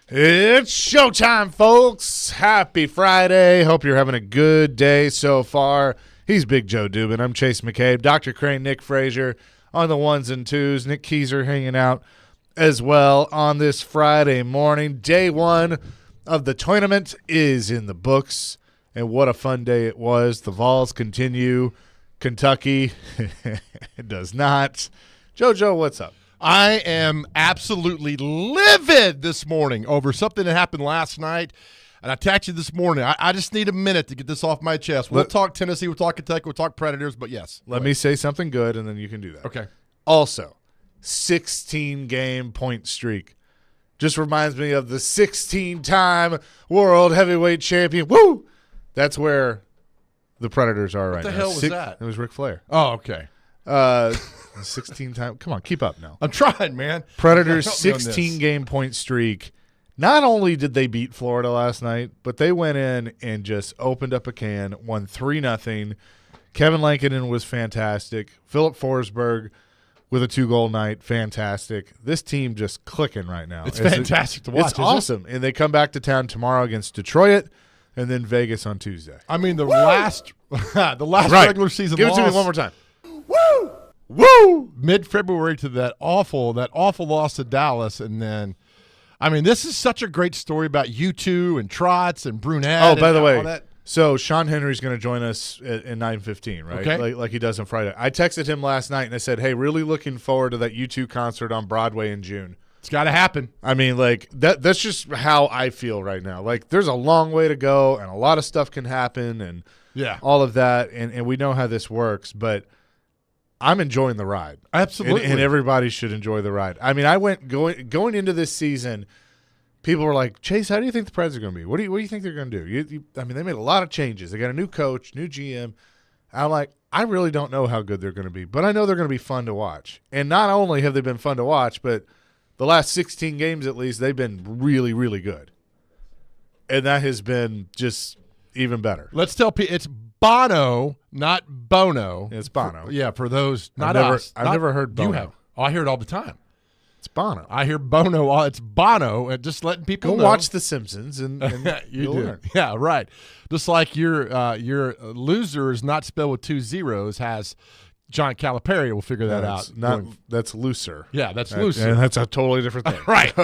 It's showtime, folks. Happy Friday. Hope you're having a good day so far. He's Big Joe Dubin. I'm Chase McCabe. Dr. Crane, Nick Frazier on the ones and twos. Nick Keyser hanging out as well on this Friday morning. Day one of the tournament is in the books, and what a fun day it was. The Vols continue. Kentucky, it does not. JoJo, what's up? I am absolutely livid this morning over something that happened last night, and I texted you this morning. I just need a minute to get this off my chest. We'll talk Tennessee, we'll talk Kentucky, we'll talk Predators, but yes. Let me say something good, and then you can do that. Okay. Also, 16-game point streak. Just reminds me of the 16-time world heavyweight champion. Woo! That's where the Predators are right now. What the hell was that? It was Ric Flair. Oh, okay. 16-time. Come on, keep up now. I'm trying, man. Predators 16-game point streak. Not only did they beat Florida last night, but they went in and just opened up a can, won 3-0. Kevin Lankinen was fantastic. Philip Forsberg with a 2-goal night, fantastic. This team just clicking right now. It's fantastic to watch. It's awesome. And they come back to town tomorrow against Detroit and then Vegas on Tuesday. I mean, the last regular season Give loss. it to me one more time. Woo! Woo! Mid-February to that awful loss to Dallas, and then, I mean, this is such a great story about U2 and Trotz and Brunette. Oh, by the way, that. So Sean Henry's going to join us in 9:15, right? Okay. Like he does on Friday. I texted him last night and I said, "Hey, really looking forward to that U2 concert on Broadway in June." It's got to happen. I mean, like that's just how I feel right now. Like there's a long way to go and a lot of stuff can happen and all of that, and we know how this works, but I'm enjoying the ride. Absolutely. And everybody should enjoy the ride. I mean, I went going into this season, people were like, Chase, how do you think the Preds are going to be? What do you think they're going to do? I mean, they made a lot of changes. They got a new coach, new GM. I'm like, I really don't know how good they're going to be, but I know they're going to be fun to watch. And not only have they been fun to watch, but the last 16 games at least, they've been really, really good. And that has been just even better. Let's tell people it's Bono, not Bono. It's Bono. For those, not us. I've never heard Bono. You have. Oh, I hear it all the time. It's Bono. I hear Bono. It's Bono, and just letting people go know. watch The Simpsons, and you do. Learn. Yeah, right. Just like your loser is not spelled with 2 zeros, has John Calipari will figure that out. That's looser. Yeah, that's looser. And that's a totally different thing. Right.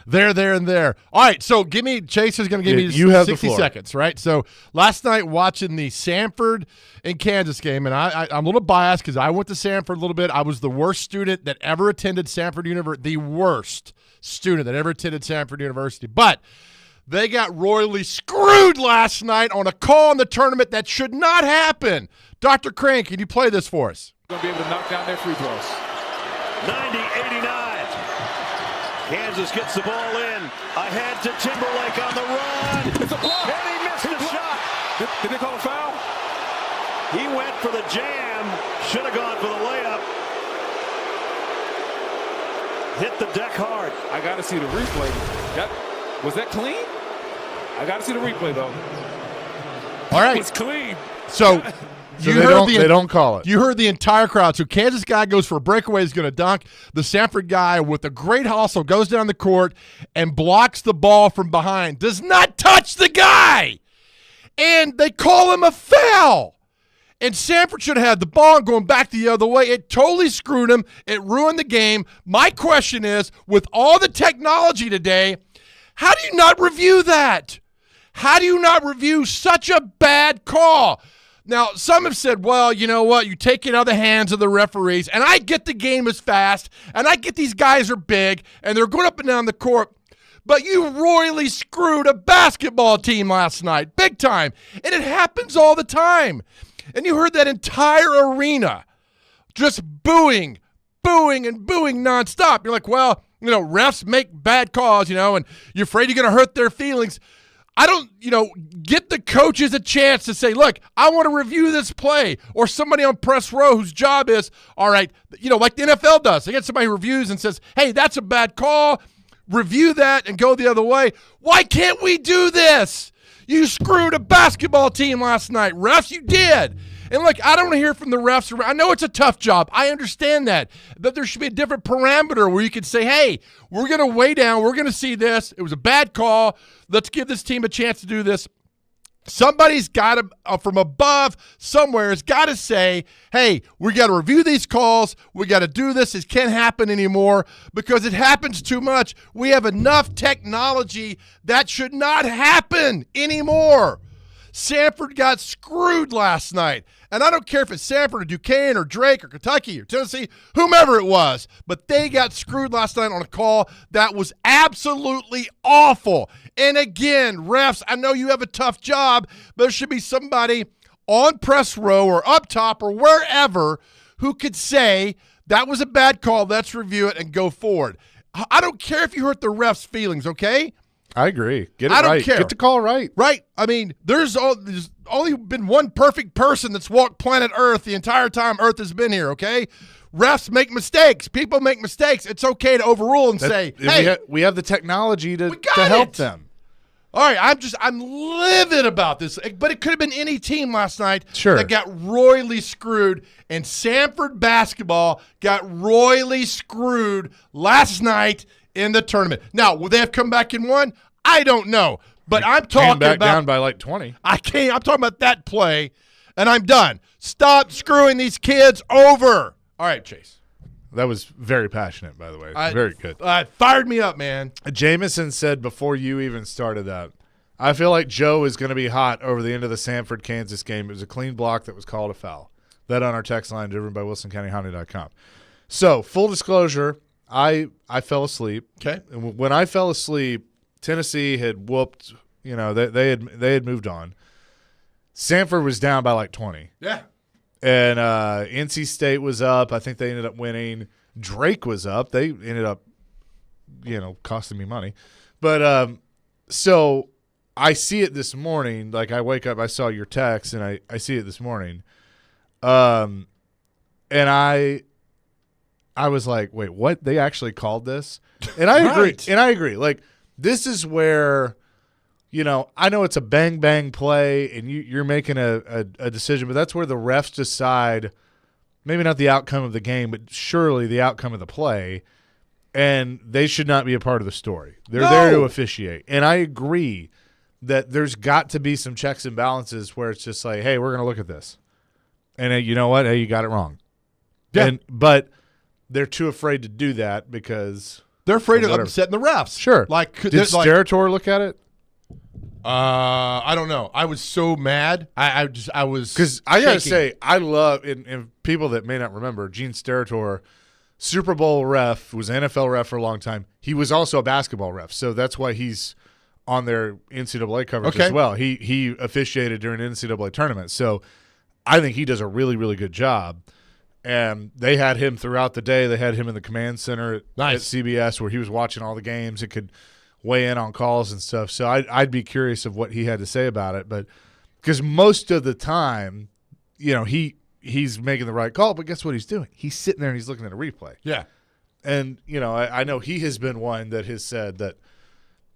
There, and there. All right, so Chase is going to give me you have 60 seconds, right? So last night watching the Samford and Kansas game, and I'm a little biased because I went to Samford a little bit. I was the worst student that ever attended Samford University, the worst student that ever attended Samford University. But they got royally screwed last night on a call in the tournament that should not happen. Dr. Crane, can you play this for us? Going to be able to knock down their free throws. 90-89. Kansas gets the ball in. Ahead to Timberlake on the run. It's a block. And he missed the shot. Did they call a foul? He went for the jam. Should have gone for the layup. Hit the deck hard. I got to see the replay. Was that clean? I got to see the replay, though. All right. It's clean. So they don't call it. You heard the entire crowd. So Kansas guy goes for a breakaway, is going to dunk. The Samford guy with a great hustle goes down the court and blocks the ball from behind. Does not touch the guy. And they call him a foul. And Samford should have had the ball going back the other way. It totally screwed him. It ruined the game. My question is, with all the technology today, how do you not review that? How do you not review such a bad call? Now, some have said, well, you know what? You take it out of the hands of the referees. And I get the game is fast, and I get these guys are big, and they're going up and down the court. But you royally screwed a basketball team last night, big time. And it happens all the time. And you heard that entire arena just booing nonstop. You're like, well, refs make bad calls, and you're afraid you're going to hurt their feelings. I don't, get the coaches a chance to say, look, I want to review this play, or somebody on press row whose job is, all right, like the NFL does. They get somebody who reviews and says, hey, that's a bad call. Review that and go the other way. Why can't we do this? You screwed a basketball team last night. Refs, you did. And look, I don't want to hear from the refs. I know it's a tough job. I understand that. But there should be a different parameter where you could say, hey, we're going to weigh down. We're going to see this. It was a bad call. Let's give this team a chance to do this. Somebody's got to, from above somewhere, has got to say, hey, we got to review these calls. We got to do this. It can't happen anymore because it happens too much. We have enough technology that should not happen anymore. Samford got screwed last night. And I don't care if it's Samford or Duquesne or Drake or Kentucky or Tennessee, whomever it was, but they got screwed last night on a call that was absolutely awful. And again, refs, I know you have a tough job, but there should be somebody on press row or up top or wherever who could say, that was a bad call, let's review it and go forward. I don't care if you hurt the refs' feelings, okay? I agree. Get it I don't right. care. Get the call right. Right. I mean, there's only been one perfect person that's walked planet Earth the entire time Earth has been here, okay? Refs make mistakes. People make mistakes. It's okay to overrule and say, hey. We have the technology to got help it. them. All right, I'm livid about this. But it could have been any team last night that got royally screwed, and Samford basketball got royally screwed last night in the tournament. Now, will they have come back and won? I don't know. But I'm talking back about down by like 20. I'm talking about that play, and I'm done. Stop screwing these kids over. All right, Chase. That was very passionate, by the way. Very good. Fired me up, man. Jameson said before you even started that, I feel like Joe is going to be hot over the end of the Samford-Kansas game. It was a clean block that was called a foul. That on our text line driven by WilsonCountyHonda.com. So, full disclosure, I fell asleep. Okay. And when I fell asleep, Tennessee had whooped, they had moved on. Samford was down by like 20. Yeah. And NC State was up. I think they ended up winning. Drake was up. They ended up, costing me money. But so I see it this morning. Like I wake up, I saw your text, and I see it this morning. And I was like, wait, what? They actually called this? And I agree. Right. And I agree. Like, this is where, I know it's a bang-bang play and you're making a decision, but that's where the refs decide, maybe not the outcome of the game, but surely the outcome of the play, and they should not be a part of the story. They're there to officiate. And I agree that there's got to be some checks and balances where it's just like, hey, we're going to look at this. And you know what? Hey, you got it wrong. Yeah. But they're too afraid to do that because they're afraid of upsetting the refs. Sure. Like, did Steratore look at it? I don't know. I was so mad. I was because I gotta say I love and people that may not remember Gene Steratore, Super Bowl ref, was an NFL ref for a long time. He was also a basketball ref, so that's why he's on their NCAA coverage as well. He officiated during NCAA tournaments, so I think he does a really, really good job. And they had him throughout the day. They had him in the command center at CBS where he was watching all the games. It could weigh in on calls and stuff. So I'd be curious of what he had to say about it. But because most of the time, he's making the right call. But guess what he's doing? He's sitting there and he's looking at a replay. Yeah. And, I know he has been one that has said that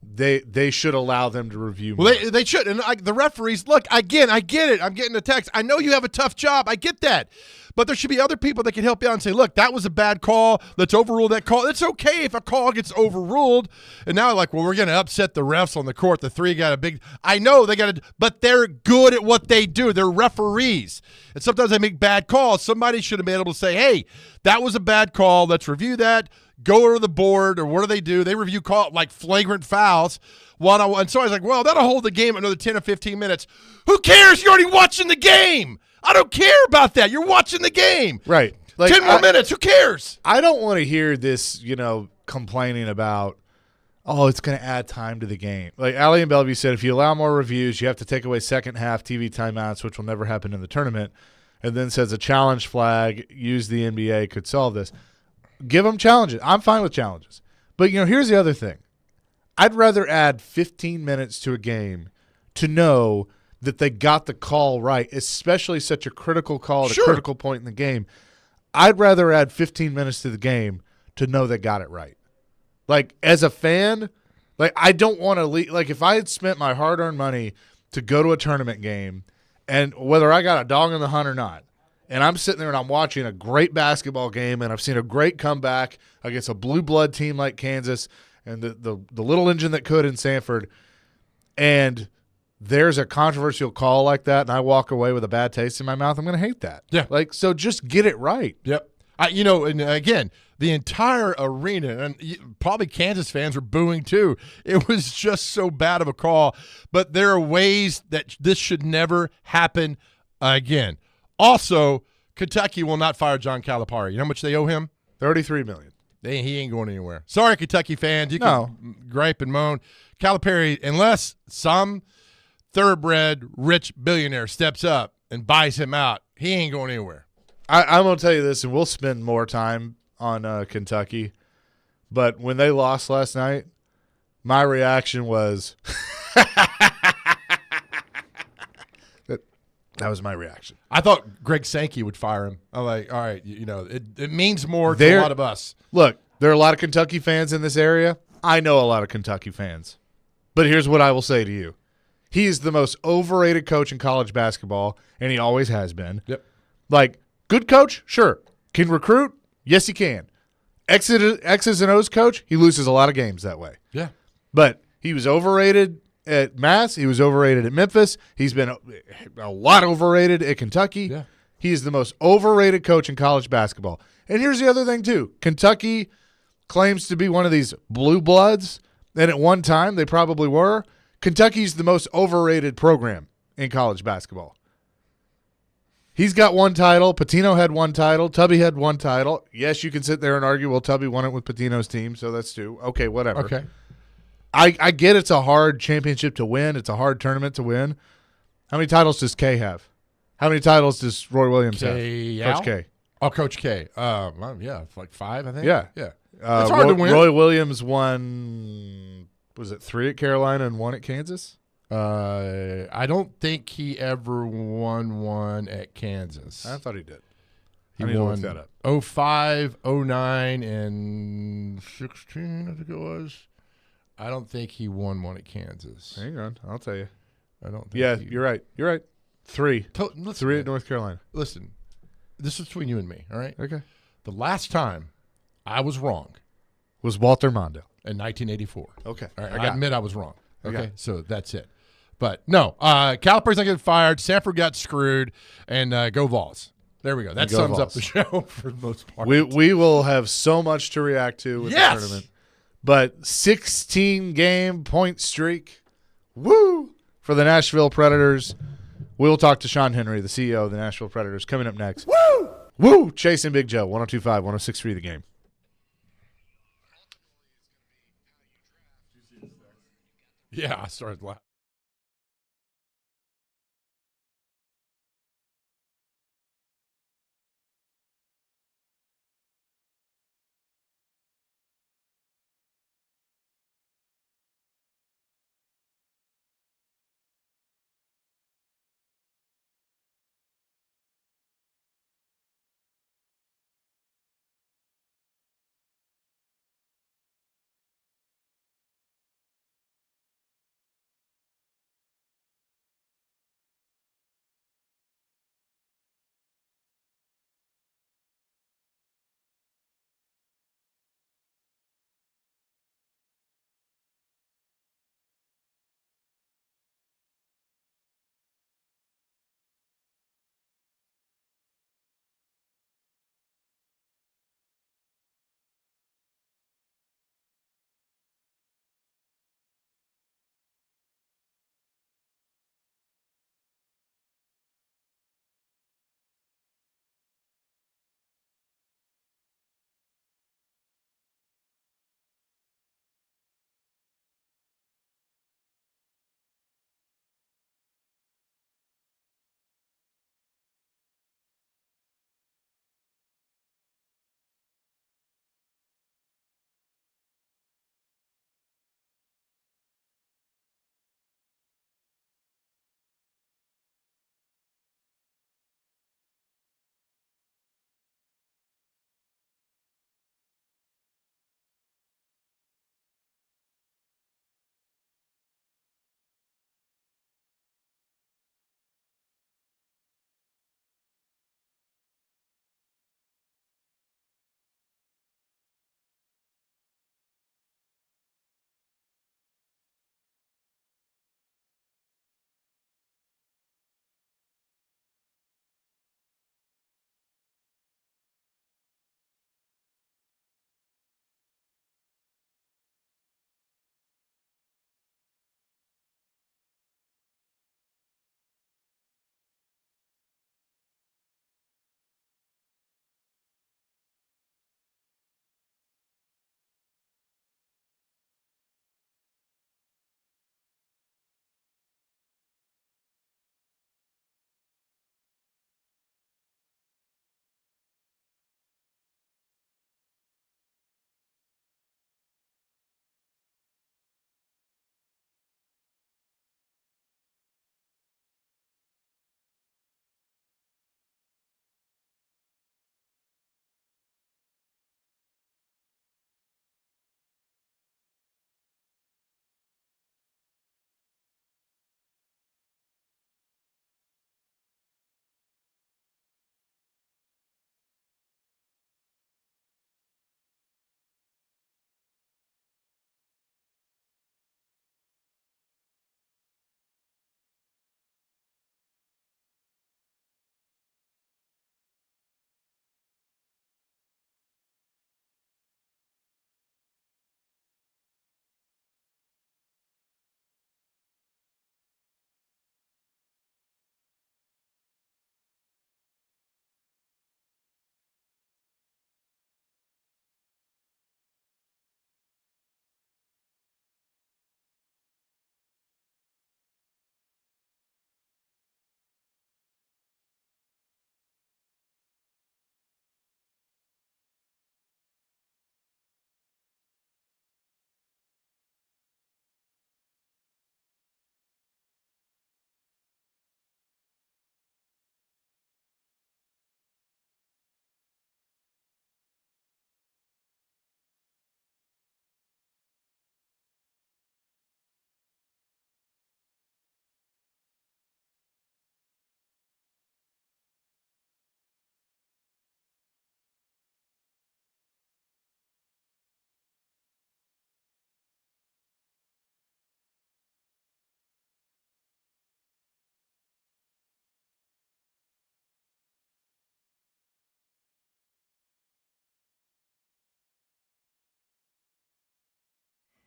they should allow them to review more. Well, they should. And the referees, look, again, I get it. I'm getting a text. I know you have a tough job. I get that. But there should be other people that can help you out and say, look, that was a bad call. Let's overrule that call. It's okay if a call gets overruled. And now, we're going to upset the refs on the court. The three got a big – I know they got to – but they're good at what they do. They're referees. And sometimes they make bad calls. Somebody should have been able to say, hey, that was a bad call. Let's review that. Go to the board, or what do? They review flagrant fouls. And so I was like, well, that'll hold the game another 10 or 15 minutes. Who cares? You're already watching the game. I don't care about that. You're watching the game. Right. 10 more minutes. Who cares? I don't want to hear this, complaining about, it's going to add time to the game. Like Allie and Bellevue said, if you allow more reviews, you have to take away second half TV timeouts, which will never happen in the tournament. And then says a challenge flag, use the NBA, could solve this. Give them challenges. I'm fine with challenges. But, here's the other thing. I'd rather add 15 minutes to a game to know that they got the call right, especially such a critical call at a critical point in the game. I'd rather add 15 minutes to the game to know they got it right. Like, as a fan, I don't want to leave. Like, if I had spent my hard-earned money to go to a tournament game And whether I got a dog in the hunt or not, and I'm sitting there and I'm watching a great basketball game, and I've seen a great comeback against a blue blood team like Kansas and the little engine that could in Sanford, and there's a controversial call like that, and I walk away with a bad taste in my mouth, I'm going to hate that. Yeah. Like, so just get it right. Yep. And again, the entire arena, and probably Kansas fans were booing too. It was just so bad of a call. But there are ways that this should never happen again. Also, Kentucky will not fire John Calipari. You know how much they owe him? $33 million. He ain't going anywhere. Sorry, Kentucky fans. You No. can gripe and moan. Calipari, unless some thoroughbred rich billionaire steps up and buys him out, he ain't going anywhere. I'm going to tell you this, and we'll spend more time on Kentucky, but when they lost last night, my reaction was that was my reaction. I thought Greg Sankey would fire him. I'm like, all right, it means more to a lot of us. Look, there are a lot of Kentucky fans in this area. I know a lot of Kentucky fans. But here's what I will say to you. He is the most overrated coach in college basketball, and he always has been. Yep. Like, good coach? Sure. Can recruit? Yes, he can. X's and O's coach? He loses a lot of games that way. Yeah. But he was overrated at Mass. He was overrated at Memphis. He's been a lot overrated at Kentucky. Yeah. He is the most overrated coach in college basketball. And here's the other thing, too. Kentucky claims to be one of these blue bloods, and at one time they probably were. Kentucky's the most overrated program in college basketball. He's got one title. Pitino had one title. Tubby had one title. Yes, you can sit there and argue, well, Tubby won it with Pitino's team, so that's two. Okay, whatever. Okay. I get it's a hard championship to win. It's a hard tournament to win. How many titles does K have? How many titles does Roy Williams have? Coach K. Oh, Coach K. Yeah, like 5, I think. Yeah. Yeah. It's hard to win. Roy Williams won, was it 3 at Carolina and 1 at Kansas? I don't think he ever won one at Kansas. I thought he did. He I need to won look that up. 05, 09, and 16, I think it was. I don't think he won one at Kansas. Hang on. I'll tell you. I don't think Yeah, he, you're right. You're right. 3. Listen, 3 at North Carolina. Listen, this is between you and me, all right? Okay. The last time I was wrong Was Walter Mondo. in 1984. Okay. All right, I got to admit I was wrong. Okay, Okay. so that's it. But no, Calipari's not getting fired. Sanford got screwed, and go Vols. There we go. That Go sums up Vols. the show for the most part. We will have so much to react to with Yes! the tournament. But 16-game point streak, woo, for the Nashville Predators. We'll talk to Sean Henry, the CEO of the Nashville Predators, coming up next. Woo! Woo! Chasing Big Joe, 102.5, 106.3 The Game. Yeah, I started laughing.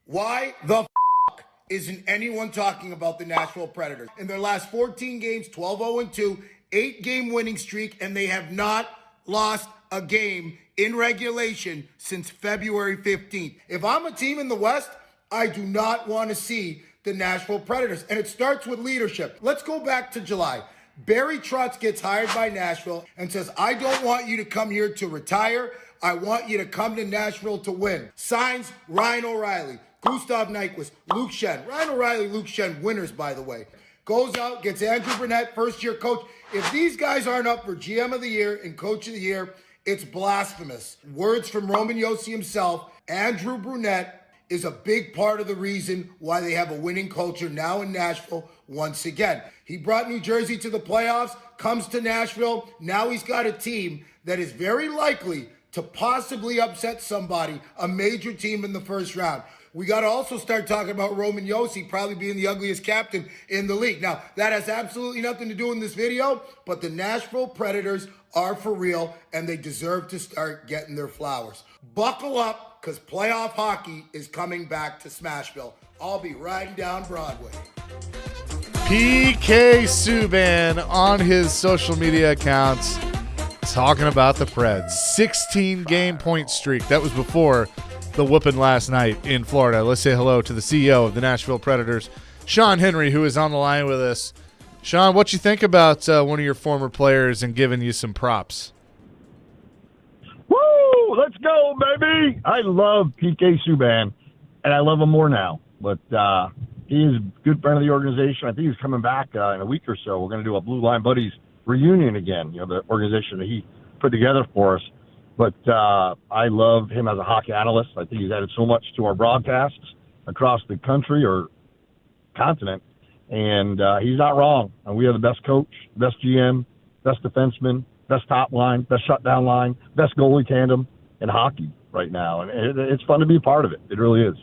Why the isn't anyone talking about the Nashville Predators? In their last 14 games, 12-0-2, 8-game winning streak, and they have not lost a game in regulation since February 15th. If I'm a team in the West, I do not want to see the Nashville Predators. And it starts with leadership. Let's go back to July. Barry Trotz gets hired by Nashville and says, I don't want you to come here to retire. I want you to come to Nashville to win. Signs Ryan O'Reilly, Gustav Nyquist, Luke Schenn. Ryan O'Reilly, Luke Schenn, winners, by the way. Goes out, gets Andrew Brunette, first-year coach. If these guys aren't up for GM of the Year and Coach of the Year, it's blasphemous. Words from Roman Josi himself, Andrew Brunette is a big part of the reason why they have a winning culture now in Nashville once again. He brought New Jersey to the playoffs, comes to Nashville. Now he's got a team that is very likely to possibly upset somebody, a major team in the first round. We got to also start talking about Roman Josi probably being the ugliest captain in the league. Now, that has absolutely nothing to do in this video, but the Nashville Predators are for real, and they deserve to start getting their flowers. Buckle up, because playoff hockey is coming back to Smashville. I'll be riding down Broadway. PK Subban on his social media accounts talking about the Preds. 16-game point streak. That was before the whooping last night in Florida. Let's say hello to the CEO of the Nashville Predators, Sean Henry, who is on the line with us. Sean, what you think about one of your former players and giving you some props? Woo! Let's go, baby! I love PK Subban, and I love him more now. But he is a good friend of the organization. I think he's coming back in a week or so. We're going to do a Blue Line Buddies reunion again, the organization that he put together for us. But I love him as a hockey analyst. I think he's added so much to our broadcasts across the country or continent. And he's not wrong. And we have the best coach, best GM, best defenseman, best top line, best shutdown line, best goalie tandem in hockey right now. And it's fun to be a part of it. It really is.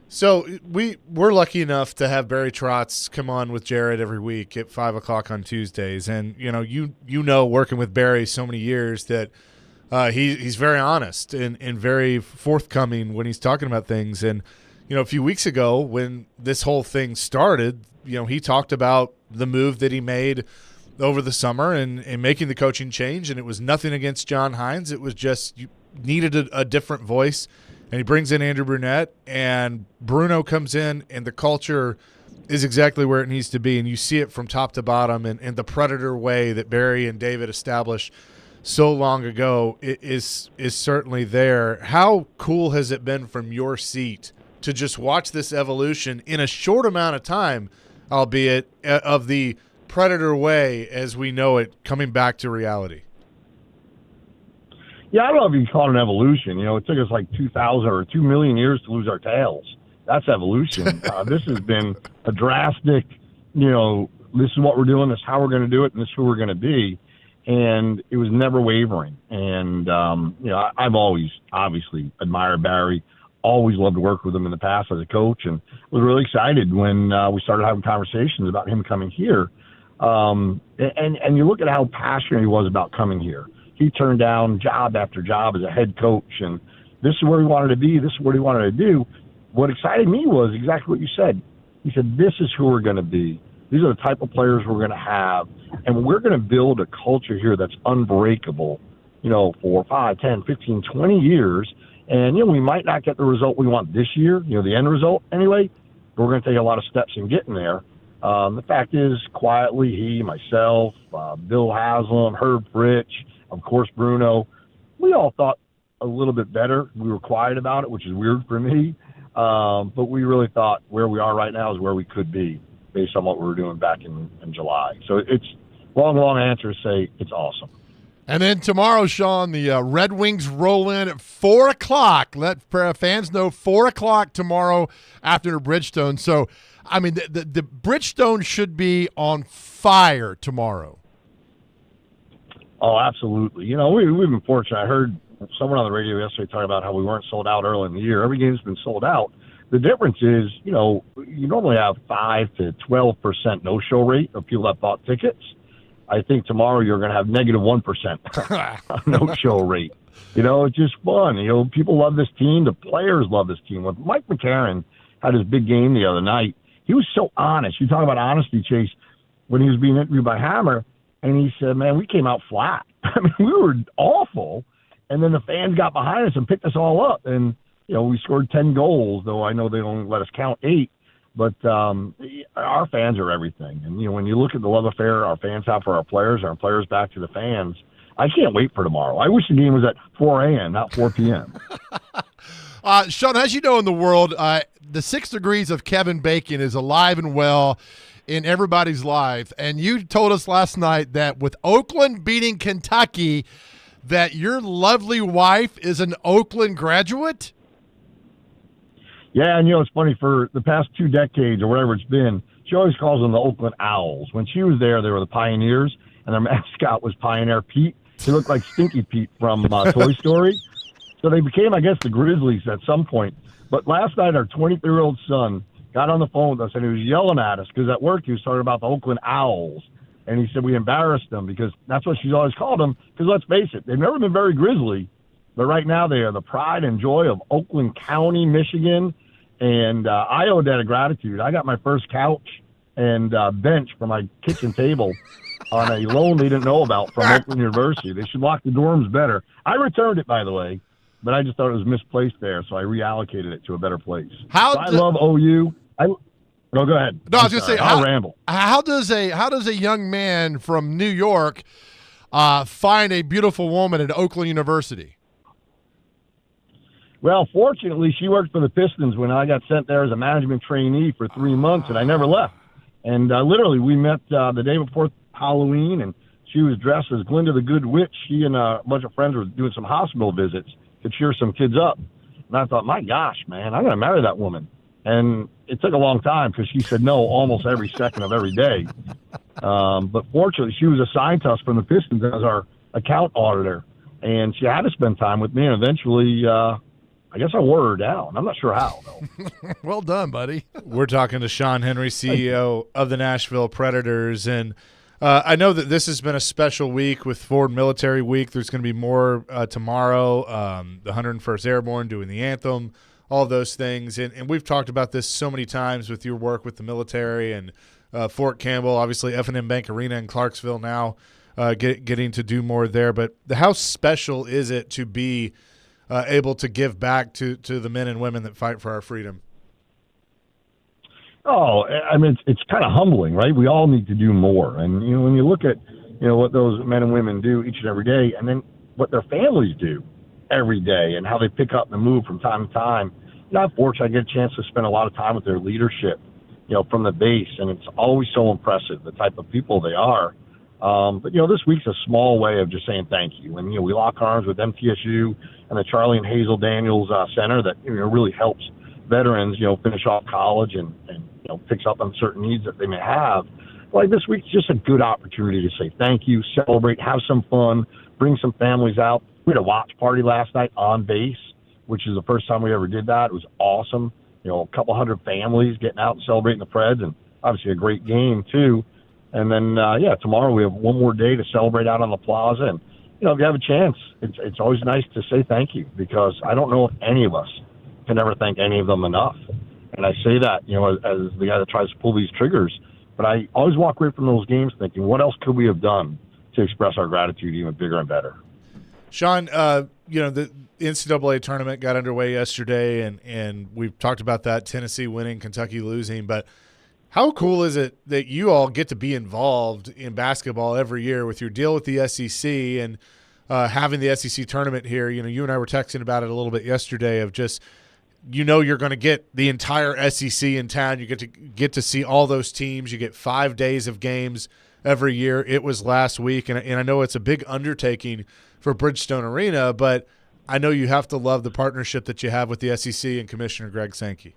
So we're lucky enough to have Barry Trotz come on with Jared every week at 5 o'clock on Tuesdays. And, you know, working with Barry so many years that he's very honest and very forthcoming when he's talking about things. And, a few weeks ago when this whole thing started, he talked about the move that he made over the summer and making the coaching change. And it was nothing against John Hynes. It was just you needed a different voice. And he brings in Andrew Brunette, and Bruno comes in, and the culture is exactly where it needs to be. And you see it from top to bottom, and the Predator way that Barry and David established so long ago is certainly there. How cool has it been from your seat to just watch this evolution in a short amount of time, albeit, of the Predator way as we know it coming back to reality? Yeah, I don't know if you can call it an evolution. It took us like 2,000 or 2 million years to lose our tails. That's evolution. This has been a drastic, this is what we're doing, this is how we're going to do it, and this is who we're going to be. And it was never wavering. And, I've always obviously admired Barry, always loved to work with him in the past as a coach, and was really excited when we started having conversations about him coming here. And you look at how passionate he was about coming here. He turned down job after job as a head coach, and this is where he wanted to be. This is what he wanted to do. What excited me was exactly what you said. He said, this is who we're going to be. These are the type of players we're going to have, and we're going to build a culture here that's unbreakable, for 5, 10, 15, 20 years. And, we might not get the result we want this year, the end result anyway, but we're going to take a lot of steps in getting there. The fact is, quietly, he, myself, Bill Haslam, Herb Fritch, of course, Bruno, we all thought a little bit better. We were quiet about it, which is weird for me. But we really thought where we are right now is where we could be based on what we were doing back in July. So it's long answer to say it's awesome. And then tomorrow, Sean, the Red Wings roll in at 4 o'clock. Let fans know 4 o'clock tomorrow after Bridgestone. So, I mean, the Bridgestone should be on fire tomorrow. Oh, absolutely. We've been fortunate. I heard someone on the radio yesterday talk about how we weren't sold out early in the year. Every game's been sold out. The difference is, you normally have 5 to 12% no-show rate of people that bought tickets. I think tomorrow you're going to have negative 1% no-show rate. It's just fun. People love this team. The players love this team. What Mike McCarron had his big game the other night. He was so honest. You talk about honesty, Chase, when he was being interviewed by Hammer, and he said, man, we came out flat. I mean, we were awful, and then the fans got behind us and picked us all up. And, we scored 10 goals, though I know they only let us count 8. But our fans are everything. And, when you look at the love affair our fans have for our players back to the fans, I can't wait for tomorrow. I wish the game was at 4 a.m., not 4 p.m. Sean, as you know in the world, the 6 degrees of Kevin Bacon is alive and well in everybody's life. And you told us last night that with Oakland beating Kentucky, that your lovely wife is an Oakland graduate? Yeah, and it's funny, for the past 2 decades or whatever it's been, she always calls them the Oakland Owls. When she was there, they were the Pioneers, and their mascot was Pioneer Pete. He looked like Stinky Pete from Toy Story. So they became, I guess, the Grizzlies at some point. But last night, our 23-year-old son got on the phone with us, and he was yelling at us because at work he was talking about the Oakland Owls. And he said we embarrassed them because that's what she's always called them. Because let's face it, they've never been very Grizzly. But right now they are the pride and joy of Oakland County, Michigan. And I owe that a gratitude. I got my first couch and bench for my kitchen table on a loan they didn't know about from Oakland University. They should lock the dorms better. I returned it, by the way, but I just thought it was misplaced there, so I reallocated it to a better place. I love OU. No, go ahead. No, I was going to say, I'll ramble. How does a young man from New York find a beautiful woman at Oakland University? Well, fortunately, she worked for the Pistons when I got sent there as a management trainee for 3 months, and I never left. And literally, we met the day before Halloween, and she was dressed as Glinda the Good Witch. She and a bunch of friends were doing some hospital visits to cheer some kids up. And I thought, my gosh, man, I'm going to marry that woman. And it took a long time because she said no almost every second of every day. But fortunately, she was assigned to us from the Pistons as our account auditor, and she had to spend time with me, and eventually I guess I wore her down. I'm not sure how, though. Well done, buddy. We're talking to Sean Henry, CEO of the Nashville Predators. And I know that this has been a special week with Ford Military Week. There's going to be more tomorrow, the 101st Airborne doing the anthem, all those things. And we've talked about this so many times with your work with the military and Fort Campbell, obviously F&M Bank Arena in Clarksville now, getting to do more there. But how special is it to be able to give back to the men and women that fight for our freedom? Oh, I mean, it's kind of humbling, right? We all need to do more. And, when you look at, what those men and women do each and every day, and then what their families do every day and how they pick up and move from time to time. I'm fortunate I get a chance to spend a lot of time with their leadership, from the base. And it's always so impressive, the type of people they are. But this week's a small way of just saying thank you. And, we lock arms with MTSU and the Charlie and Hazel Daniels Center that, really helps veterans, finish off college and picks up on certain needs that they may have. Like this week's just a good opportunity to say thank you, celebrate, have some fun, bring some families out. We had a watch party last night on base, which is the first time we ever did that. It was awesome. A couple hundred families getting out and celebrating the Preds, and obviously a great game too. And then, tomorrow we have one more day to celebrate out on the plaza. And, if you have a chance, it's always nice to say thank you, because I don't know if any of us can ever thank any of them enough. And I say that, as the guy that tries to pull these triggers. But I always walk away from those games thinking, what else could we have done to express our gratitude even bigger and better? Sean, the NCAA tournament got underway yesterday, and we've talked about that, Tennessee winning, Kentucky losing. But how cool is it that you all get to be involved in basketball every year with your deal with the SEC and having the SEC tournament here? You and I were texting about it a little bit yesterday of just, you're going to get the entire SEC in town. You get to see all those teams. You get 5 days of games every year. It was last week, and I know it's a big undertaking for Bridgestone Arena, but I know you have to love the partnership that you have with the SEC and Commissioner Greg Sankey.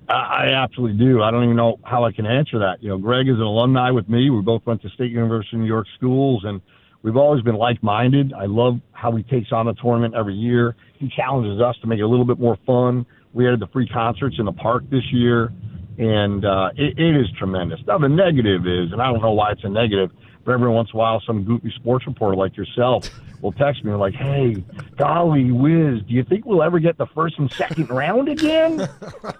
I absolutely do. I don't even know how I can answer that. Greg is an alumni with me. We both went to State University of New York schools, and we've always been like-minded. I love how he takes on the tournament every year. He challenges us to make it a little bit more fun. We had the free concerts in the park this year. And it is tremendous. Now, the negative is, and I don't know why it's a negative, but every once in a while some goofy sports reporter like yourself will text me like, hey, golly whiz, do you think we'll ever get the first and second round again?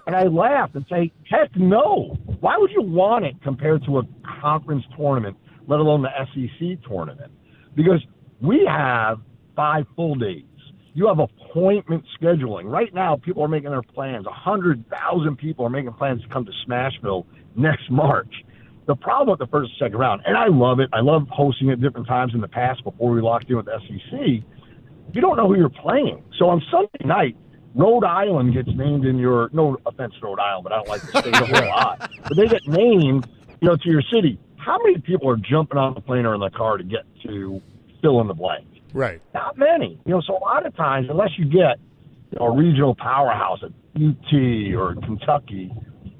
And I laugh and say, heck no. Why would you want it compared to a conference tournament, let alone the SEC tournament? Because we have 5 full days. You have appointment scheduling. Right now, people are making their plans. 100,000 people are making plans to come to Smashville next March. The problem with the first and second round, and I love it. I love hosting it different times in the past before we locked in with the SEC. You don't know who you're playing. So on Sunday night, Rhode Island gets named in your, no offense to Rhode Island, but I don't like the state a whole lot. But they get named, to your city. How many people are jumping on the plane or in the car to get to fill in the blank? Right. Not many. So a lot of times, unless you get a regional powerhouse at UT or Kentucky,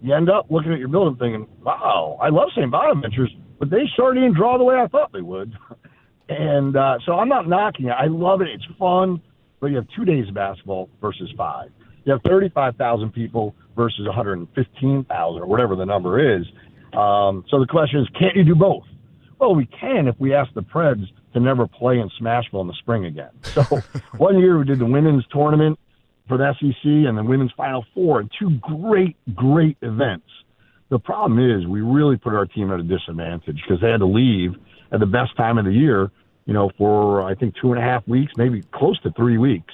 you end up looking at your building thinking, wow, I love St. Bonaventures, but they sure didn't draw the way I thought they would. And so I'm not knocking it. I love it. It's fun, but you have 2 days of basketball versus 5. You have 35,000 people versus 115,000 or whatever the number is. So the question is, can't you do both? Well, we can if we ask the Preds to never play in Smashville in the spring again. So one year we did the women's tournament for the SEC and the women's Final Four, and 2 great events. The problem is we really put our team at a disadvantage because they had to leave at the best time of the year, for I think 2.5 weeks, maybe close to 3 weeks.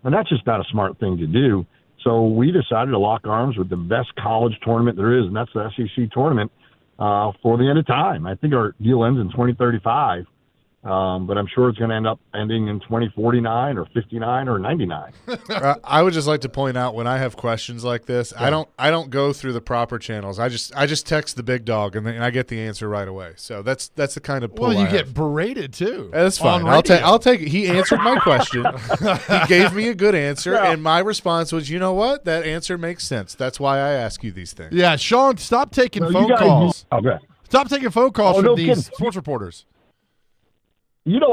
And that's just not a smart thing to do. So we decided to lock arms with the best college tournament there is, and that's the SEC tournament for the end of time. I think our deal ends in 2035. But I'm sure it's going to end up ending in 2049 or 59 or 99. I would just like to point out when I have questions like this, I don't go through the proper channels. I just text the big dog and I get the answer right away. So that's the kind of pull. Well, you I get have. berated too. That's fine. I'll take it. He answered my question. He gave me a good answer, and my response was, you know what? That answer makes sense. That's why I ask you these things. Yeah, Sean, stop taking No, phone calls. Okay. Stop taking phone calls from no these kidding. sports reporters.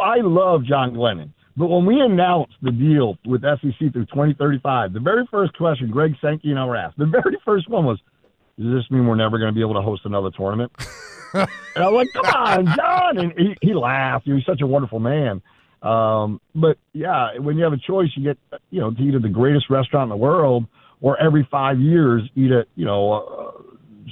I love John Glennon, but when we announced the deal with SEC through 2035, the very first question Greg Sankey and I were asked, the very first one was, does this mean we're never going to be able to host another tournament? And I was like, come on, John. And he laughed. He was such a wonderful man. But, yeah, when you have a choice, you get, to eat at the greatest restaurant in the world or every 5 years eat at,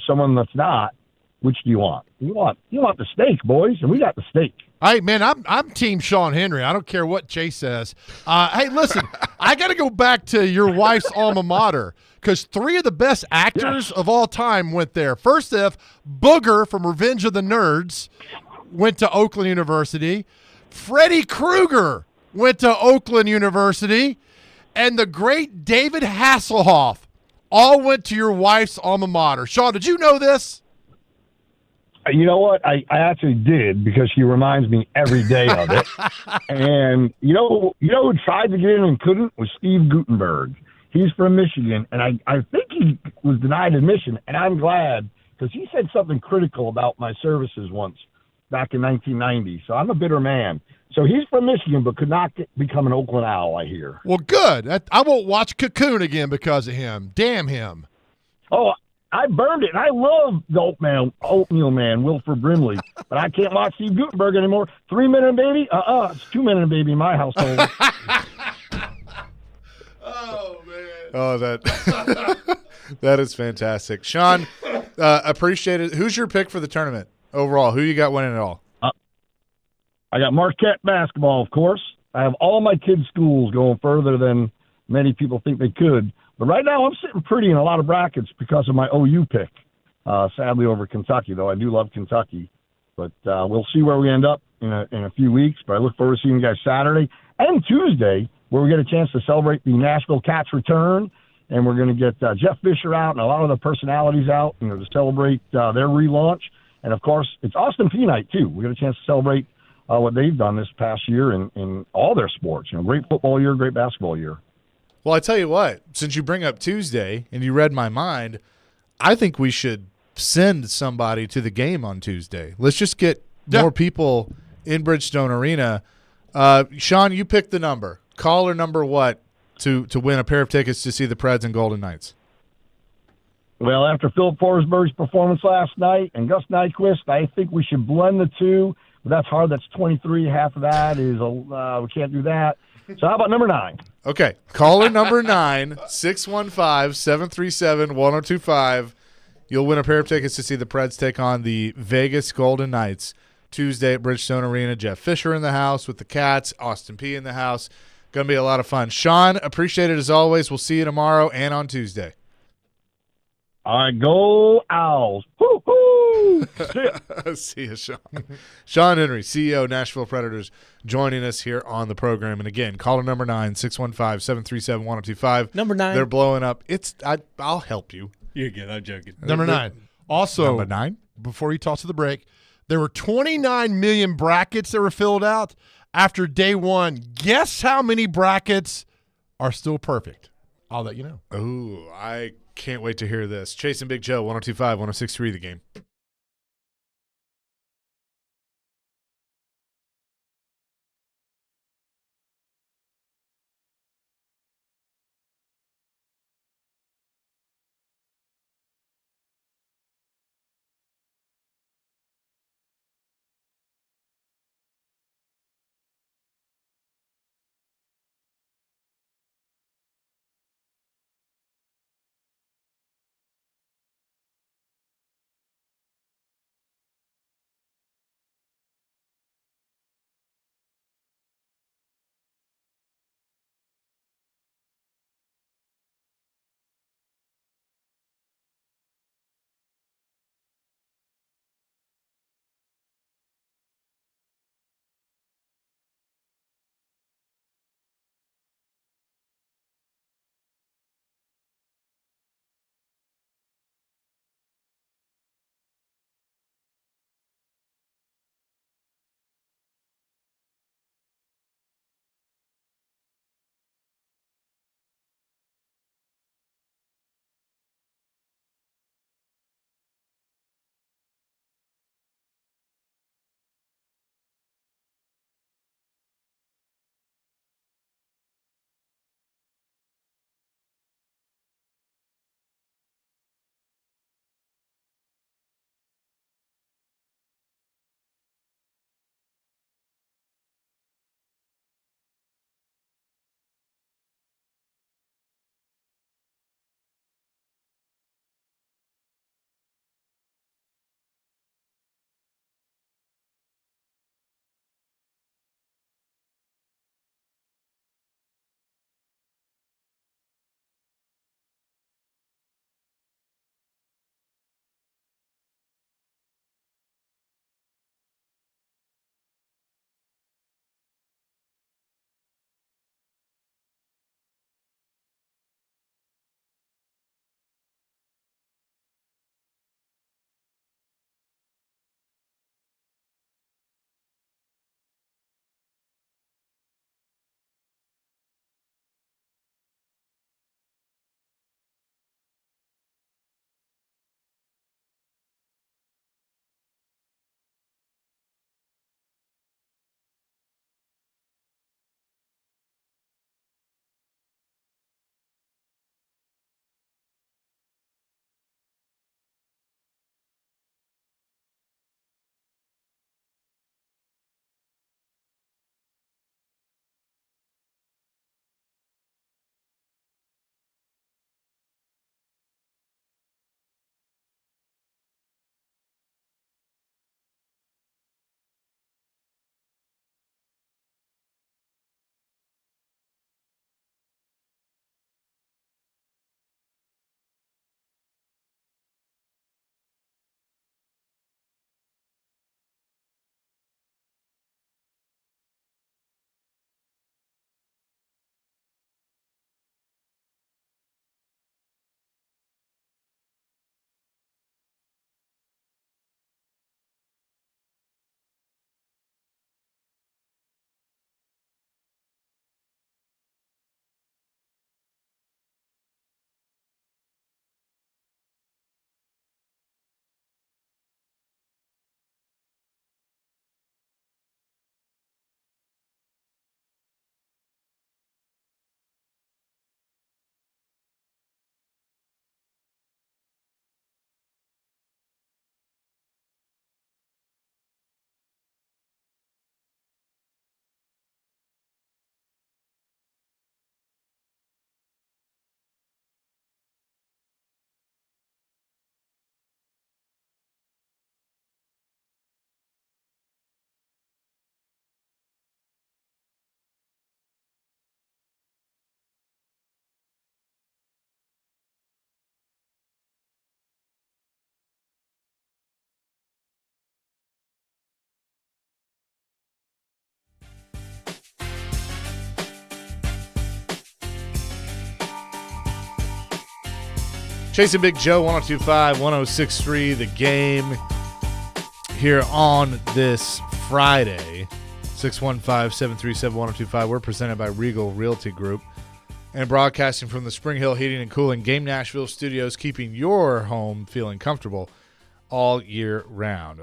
someone that's not. Which do you want? You want the steak, boys, and we got the steak. Hey, man, I'm Team Sean Henry. I don't care what Chase says. Hey, listen, I got to go back to your wife's alma mater because 3 of the best actors of all time went there. First off, Booger from Revenge of the Nerds went to Oakland University. Freddy Krueger went to Oakland University. And the great David Hasselhoff all went to your wife's alma mater. Sean, did you know this? You know what? I actually did because she reminds me every day of it. And who tried to get in and couldn't was Steve Gutenberg. He's from Michigan, and I think he was denied admission, and I'm glad because he said something critical about my services once back in 1990. So I'm a bitter man. So he's from Michigan but could not become an Oakland Owl, I hear. Well, good. I won't watch Cocoon again because of him. Damn him. Oh, I burned it, and I love the oatmeal man, Wilford Brimley, but I can't watch Steve Gutenberg anymore. 3 Minute Baby? It's 2 Minute Baby in my household. Oh, man. Oh, that is fantastic. Sean, appreciate it. Who's your pick for the tournament overall? Who you got winning it all? I got Marquette basketball, of course. I have all my kids' schools going further than many people think they could. But right now I'm sitting pretty in a lot of brackets because of my OU pick, sadly over Kentucky, though I do love Kentucky. But we'll see where we end up in a few weeks. But I look forward to seeing you guys Saturday and Tuesday, where we get a chance to celebrate the Nashville Cats' return. And we're going to get Jeff Fisher out and a lot of the personalities out, to celebrate their relaunch. And, of course, it's Austin Peay night, too. We get a chance to celebrate what they've done this past year in all their sports. Great football year, great basketball year. Well, I tell you what, since you bring up Tuesday and you read my mind, I think we should send somebody to the game on Tuesday. Let's just get more people in Bridgestone Arena. Sean, you pick the number. Caller number what to win a pair of tickets to see the Preds and Golden Knights? Well, after Philip Forsberg's performance last night and Gus Nyquist, I think we should blend the two. But that's hard. That's 23. Half of that is we can't do that. So how about number 9? Okay. Caller number 9, 615-737-1025. You'll win a pair of tickets to see the Preds take on the Vegas Golden Knights Tuesday at Bridgestone Arena. Jeff Fisher in the house with the Cats. Austin P in the house. Going to be a lot of fun. Sean, appreciate it as always. We'll see you tomorrow and on Tuesday. All right, go Owls. Woo-hoo! See ya. See you, Sean. Sean Henry, CEO, Nashville Predators, joining us here on the program. And again, caller number 9, 615-737-1025. Number 9. They're blowing up. I'll help you. You're good. I'm joking. Number 9. Also, Number 9? before you toss to the break, there were 29 million brackets that were filled out after day 1. Guess how many brackets are still perfect? I'll let you know. Oh, I can't wait to hear this. Chasing Big Joe, 102.5, 106.3 The Game. Chasing Big Joe, 102.5, 106.3, The Game here on this Friday, 615-737-1025. We're presented by Regal Realty Group and broadcasting from the Spring Hill Heating and Cooling Game Nashville studios, keeping your home feeling comfortable all year round.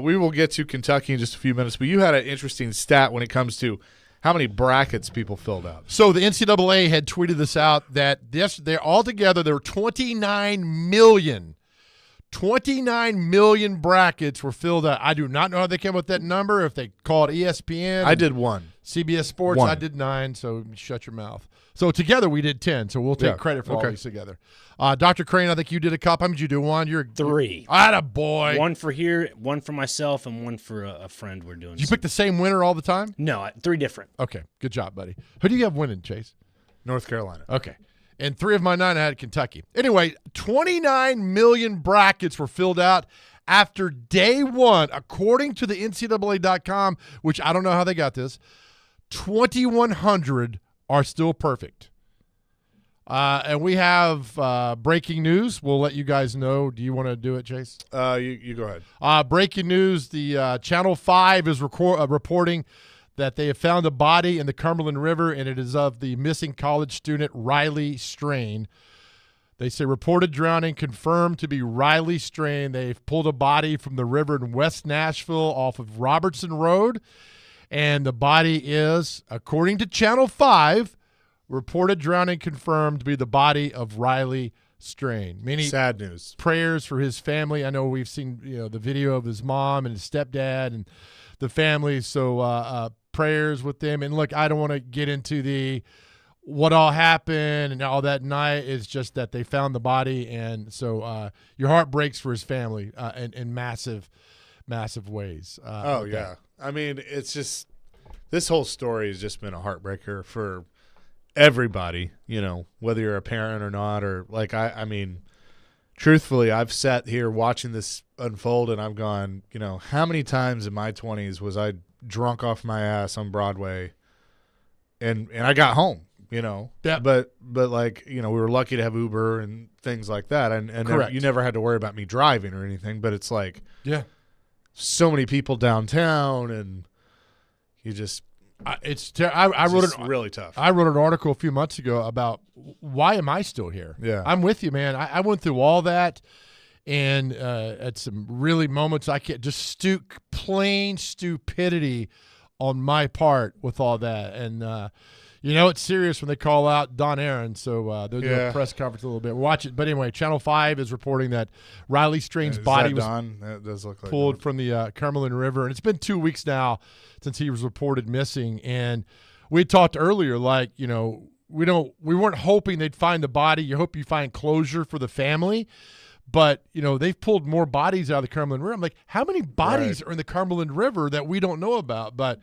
We will get to Kentucky in just a few minutes, but you had an interesting stat when it comes to how many brackets people filled out. So the NCAA had tweeted this out that they're altogether there were 29 million brackets were filled out. I do not know how they came up with that number, if they called ESPN. I did one. CBS Sports, One. I did 9, so shut your mouth. So together we did 10, so we'll take Yeah, credit for all okay. these together. Dr. Crane, I think you did a couple. How many did you do? One? You're 3. Attaboy. One for here, one for myself, and one for a friend we're doing. Did you pick the same winner all the time? No, 3 different. Okay, good job, buddy. Who do you have winning, Chase? North Carolina. Okay. And 3 of my 9 I had Kentucky. Anyway, 29 million brackets were filled out after day one, according to the NCAA.com, which I don't know how they got this. 2,100 are still perfect. And we have breaking news. We'll let you guys know. Do you want to do it, Chase? You go ahead. Breaking news, the Channel 5 is reporting that they have found a body in the Cumberland River, and it is of the missing college student Riley Strain. They say reported drowning confirmed to be Riley Strain. They've pulled a body from the river in West Nashville off of Robertson Road, and the body is, according to Channel 5, reported drowning confirmed to be the body of Riley Strain. Many Sad news. prayers for his family. I know we've seen the video of his mom and his stepdad and the family, so prayers with them. And look, I don't want to get into the what all happened and all that night. It's just that they found the body, and so your heart breaks for his family in massive ways. Oh, yeah. I mean, it's just this whole story has just been a heartbreaker for everybody, whether you're a parent or not, or like I mean, truthfully, I've sat here watching this unfold and I've gone, how many times in my 20s was I drunk off my ass on Broadway and I got home, Yeah. But like, we were lucky to have Uber and things like that, and Correct. you never had to worry about me driving or anything, but it's like Yeah. so many people downtown, and you just I wrote it's it really tough. I wrote an article a few months ago about why am I still here? Yeah. I'm with you, man. I went through all that, and at some really moments I can't just plain stupidity on my part with all that. And it's serious when they call out Don Aaron, so they'll do a press conference a little bit. Watch it. But anyway, Channel 5 is reporting that Riley Strain's Is body that was Don? That does look like pulled Don. from the Cumberland River, and it's been 2 weeks now since he was reported missing. And we talked earlier, like, we weren't hoping they'd find the body. You hope you find closure for the family, but they've pulled more bodies out of the Cumberland River. I'm like, how many bodies are in the Cumberland River that we don't know about? But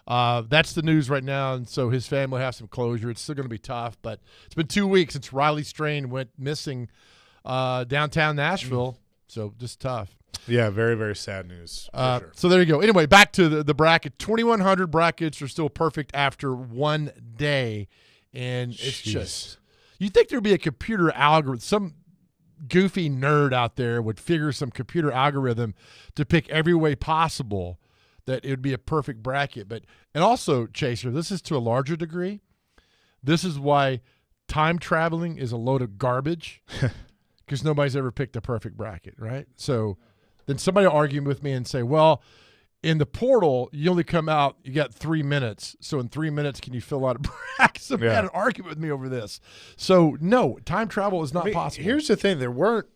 that's the news right now, and so his family will have some closure. It's still going to be tough, but it's been 2 weeks since Riley Strain went missing downtown Nashville, so just tough. Yeah, very, very sad news. For sure. So there you go. Anyway, back to the bracket. 2,100 brackets are still perfect after 1 day, and it's just – you think there'd be a computer algorithm, some goofy nerd out there would figure some computer algorithm to pick every way possible that it would be a perfect bracket. And also, Chaser, this is to a larger degree. This is why time traveling is a load of garbage, because nobody's ever picked a perfect bracket, right? So then somebody will argue with me and say, well, in the portal, you only come out, you got 3 minutes. So in 3 minutes, can you fill out a bracket? Somebody had an argument with me over this. So no, time travel is not possible. Here's the thing. There weren't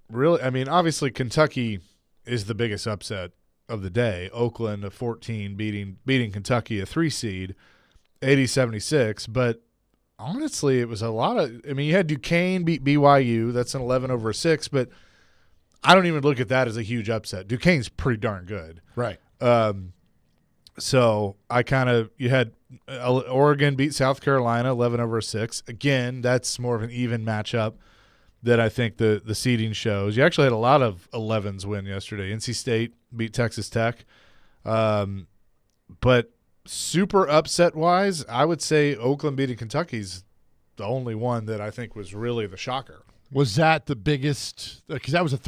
really – obviously Kentucky is the biggest upset of the day. Oakland, a 14, beating Kentucky, a 3 seed, 80-76. But honestly, it was a lot of – you had Duquesne beat BYU. That's an 11 over 6. But I don't even look at that as a huge upset. Duquesne's pretty darn good. Right. So I you had Oregon beat South Carolina 11 over 6. Again, that's more of an even matchup that I think the seeding shows. You actually had a lot of 11s win yesterday. NC State beat Texas Tech. But super upset-wise, I would say Oakland beating Kentucky's the only one that I think was really the shocker. Was that the biggest? Because that was a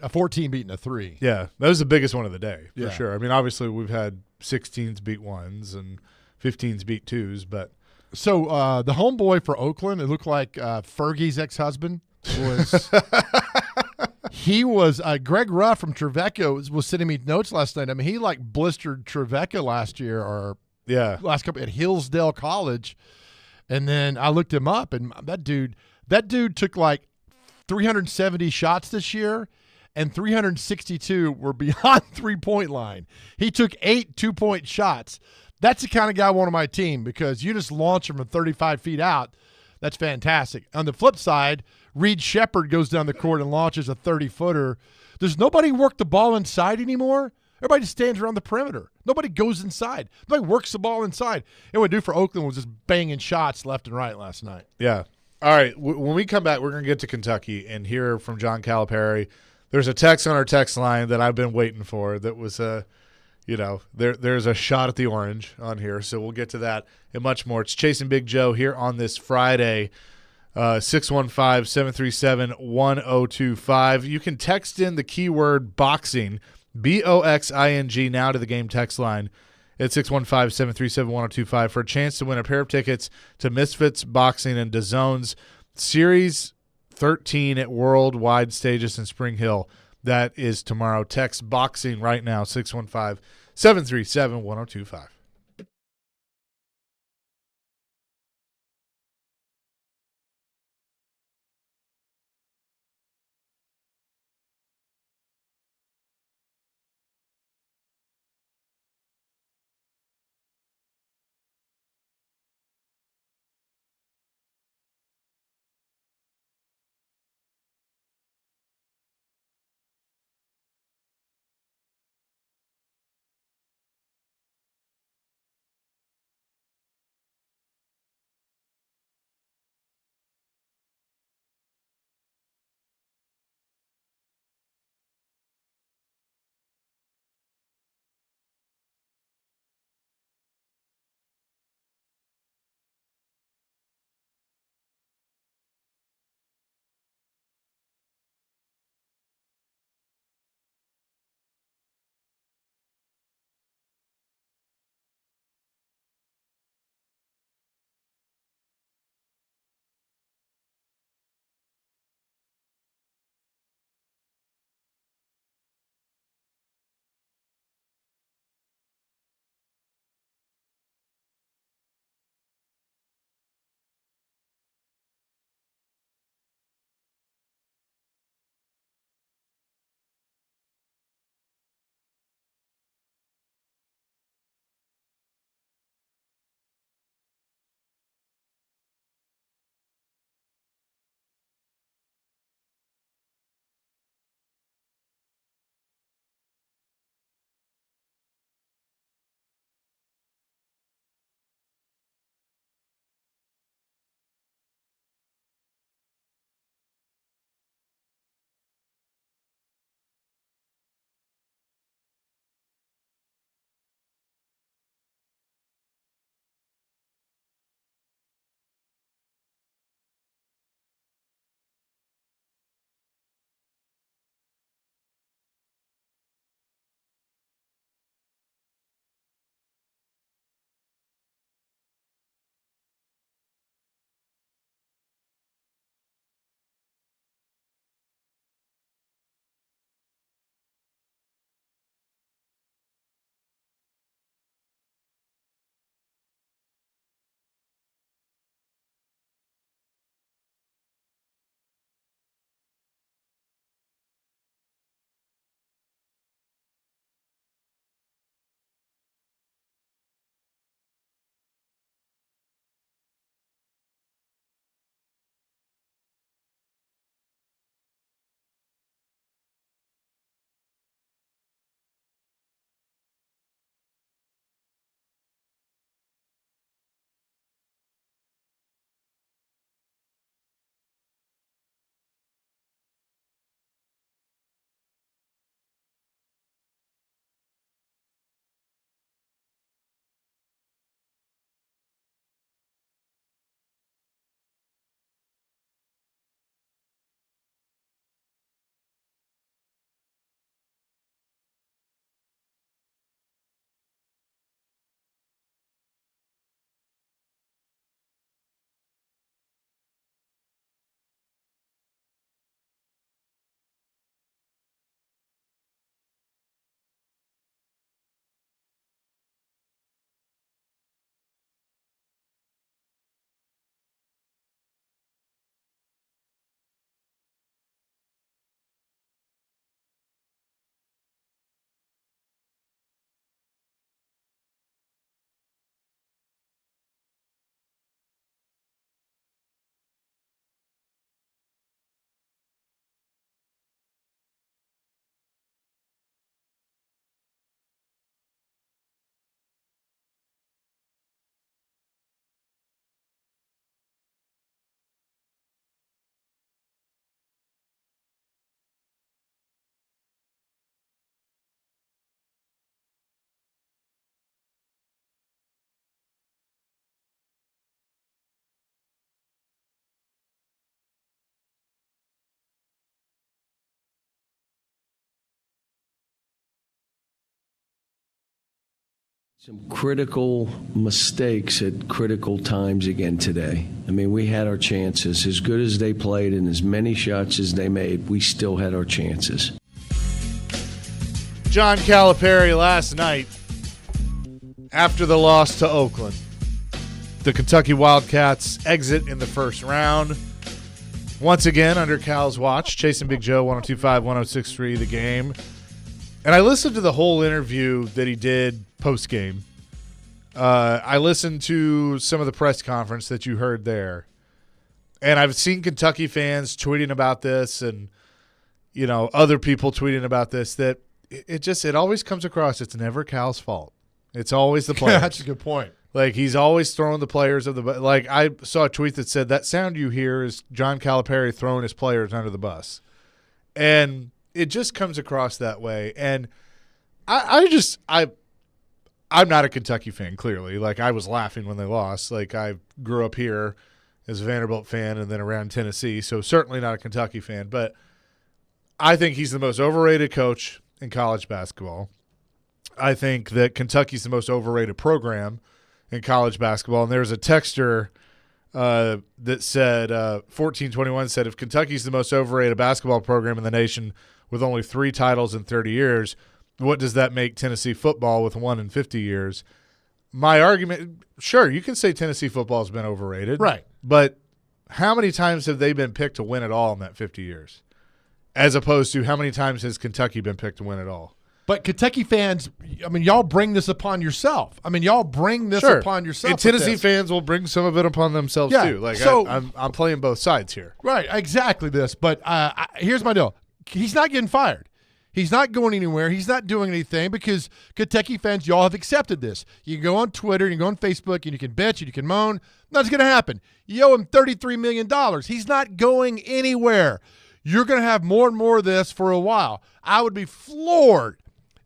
14 beating a 3. Yeah, that was the biggest one of the day for Yeah. sure. I mean, obviously we've had 16s beat 1s and 15s beat 2s, but So the homeboy for Oakland, it looked like Fergie's ex-husband was. He was Greg Ruff from Trevecca was sending me notes last night. I mean, he like blistered Trevecca last year or last couple at Hillsdale College, and then I looked him up, and that dude took like 370 shots this year, and 362 were beyond 3-point line. He took 8 2-point shots. That's the kind of guy I want on my team because you just launch him from 35 feet out. That's fantastic. On the flip side, Reed Shepard goes down the court and launches a 30-footer. Does nobody work the ball inside anymore? Everybody just stands around the perimeter. Nobody goes inside. Nobody works the ball inside. And what we do for Oakland was just banging shots left and right last night. yeah. All right, when we come back, we're going to get to Kentucky and hear from John Calipari. There's a text on our text line that I've been waiting for that was there's a shot at the orange on here, so we'll get to that and much more. It's Chasing Big Joe here on this Friday, 615-737-1025. You can text in the keyword boxing, BOXING, now to the game text line at 615-737-1025 for a chance to win a pair of tickets to Misfits Boxing and DAZN's Series 13 at Worldwide Stages in Spring Hill. That is tomorrow. Text boxing right now, 615-737-1025. Some critical mistakes at critical times again today. I mean, we had our chances. As good as they played and as many shots as they made, we still had our chances. John Calipari last night after the loss to Oakland. The Kentucky Wildcats exit in the first round. Once again, under Cal's watch, Chasing Big Joe, 102.5, 106.3, The Game. And I listened to the whole interview that he did post-game. I listened to some of the press conference that you heard there. And I've seen Kentucky fans tweeting about this and, you know, other people tweeting about this, that it always comes across it's never Cal's fault. It's always the players. That's a good point. Like, he's always throwing the players of the – like, I saw a tweet that said that sound you hear is John Calipari throwing his players under the bus. And it just comes across that way. And I'm not a Kentucky fan, clearly. Like, I was laughing when they lost. Like, I grew up here as a Vanderbilt fan and then around Tennessee, so certainly not a Kentucky fan. But I think he's the most overrated coach in college basketball. I think that Kentucky's the most overrated program in college basketball. And there's a texter that said, 1421 said, if Kentucky's the most overrated basketball program in the nation with only 3 titles in 30 years, what does that make Tennessee football with 1 in 50 years? My argument, sure, you can say Tennessee football has been overrated. Right. But how many times have they been picked to win it all in that 50 years? As opposed to how many times has Kentucky been picked to win it all? But Kentucky fans, I mean, y'all bring this upon yourself. I mean, y'all bring this upon yourself. And Tennessee fans will bring some of it upon themselves too. Like, so, I'm playing both sides here. Right, exactly this. But here's my deal. He's not getting fired. He's not going anywhere. He's not doing anything because Kentucky fans, y'all have accepted this. You can go on Twitter, you can go on Facebook, and you can bitch and you can moan. Nothing's going to happen. You owe him $33 million. He's not going anywhere. You're going to have more and more of this for a while. I would be floored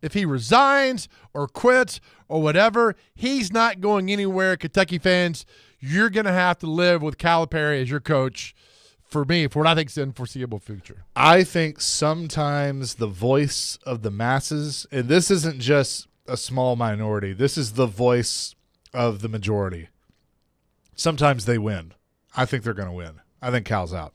if he resigns or quits or whatever. He's not going anywhere. Kentucky fans, you're going to have to live with Calipari as your coach for what I think is the unforeseeable future. I think sometimes the voice of the masses, and this isn't just a small minority, this is the voice of the majority. Sometimes they win. I think they're going to win. I think Cal's out.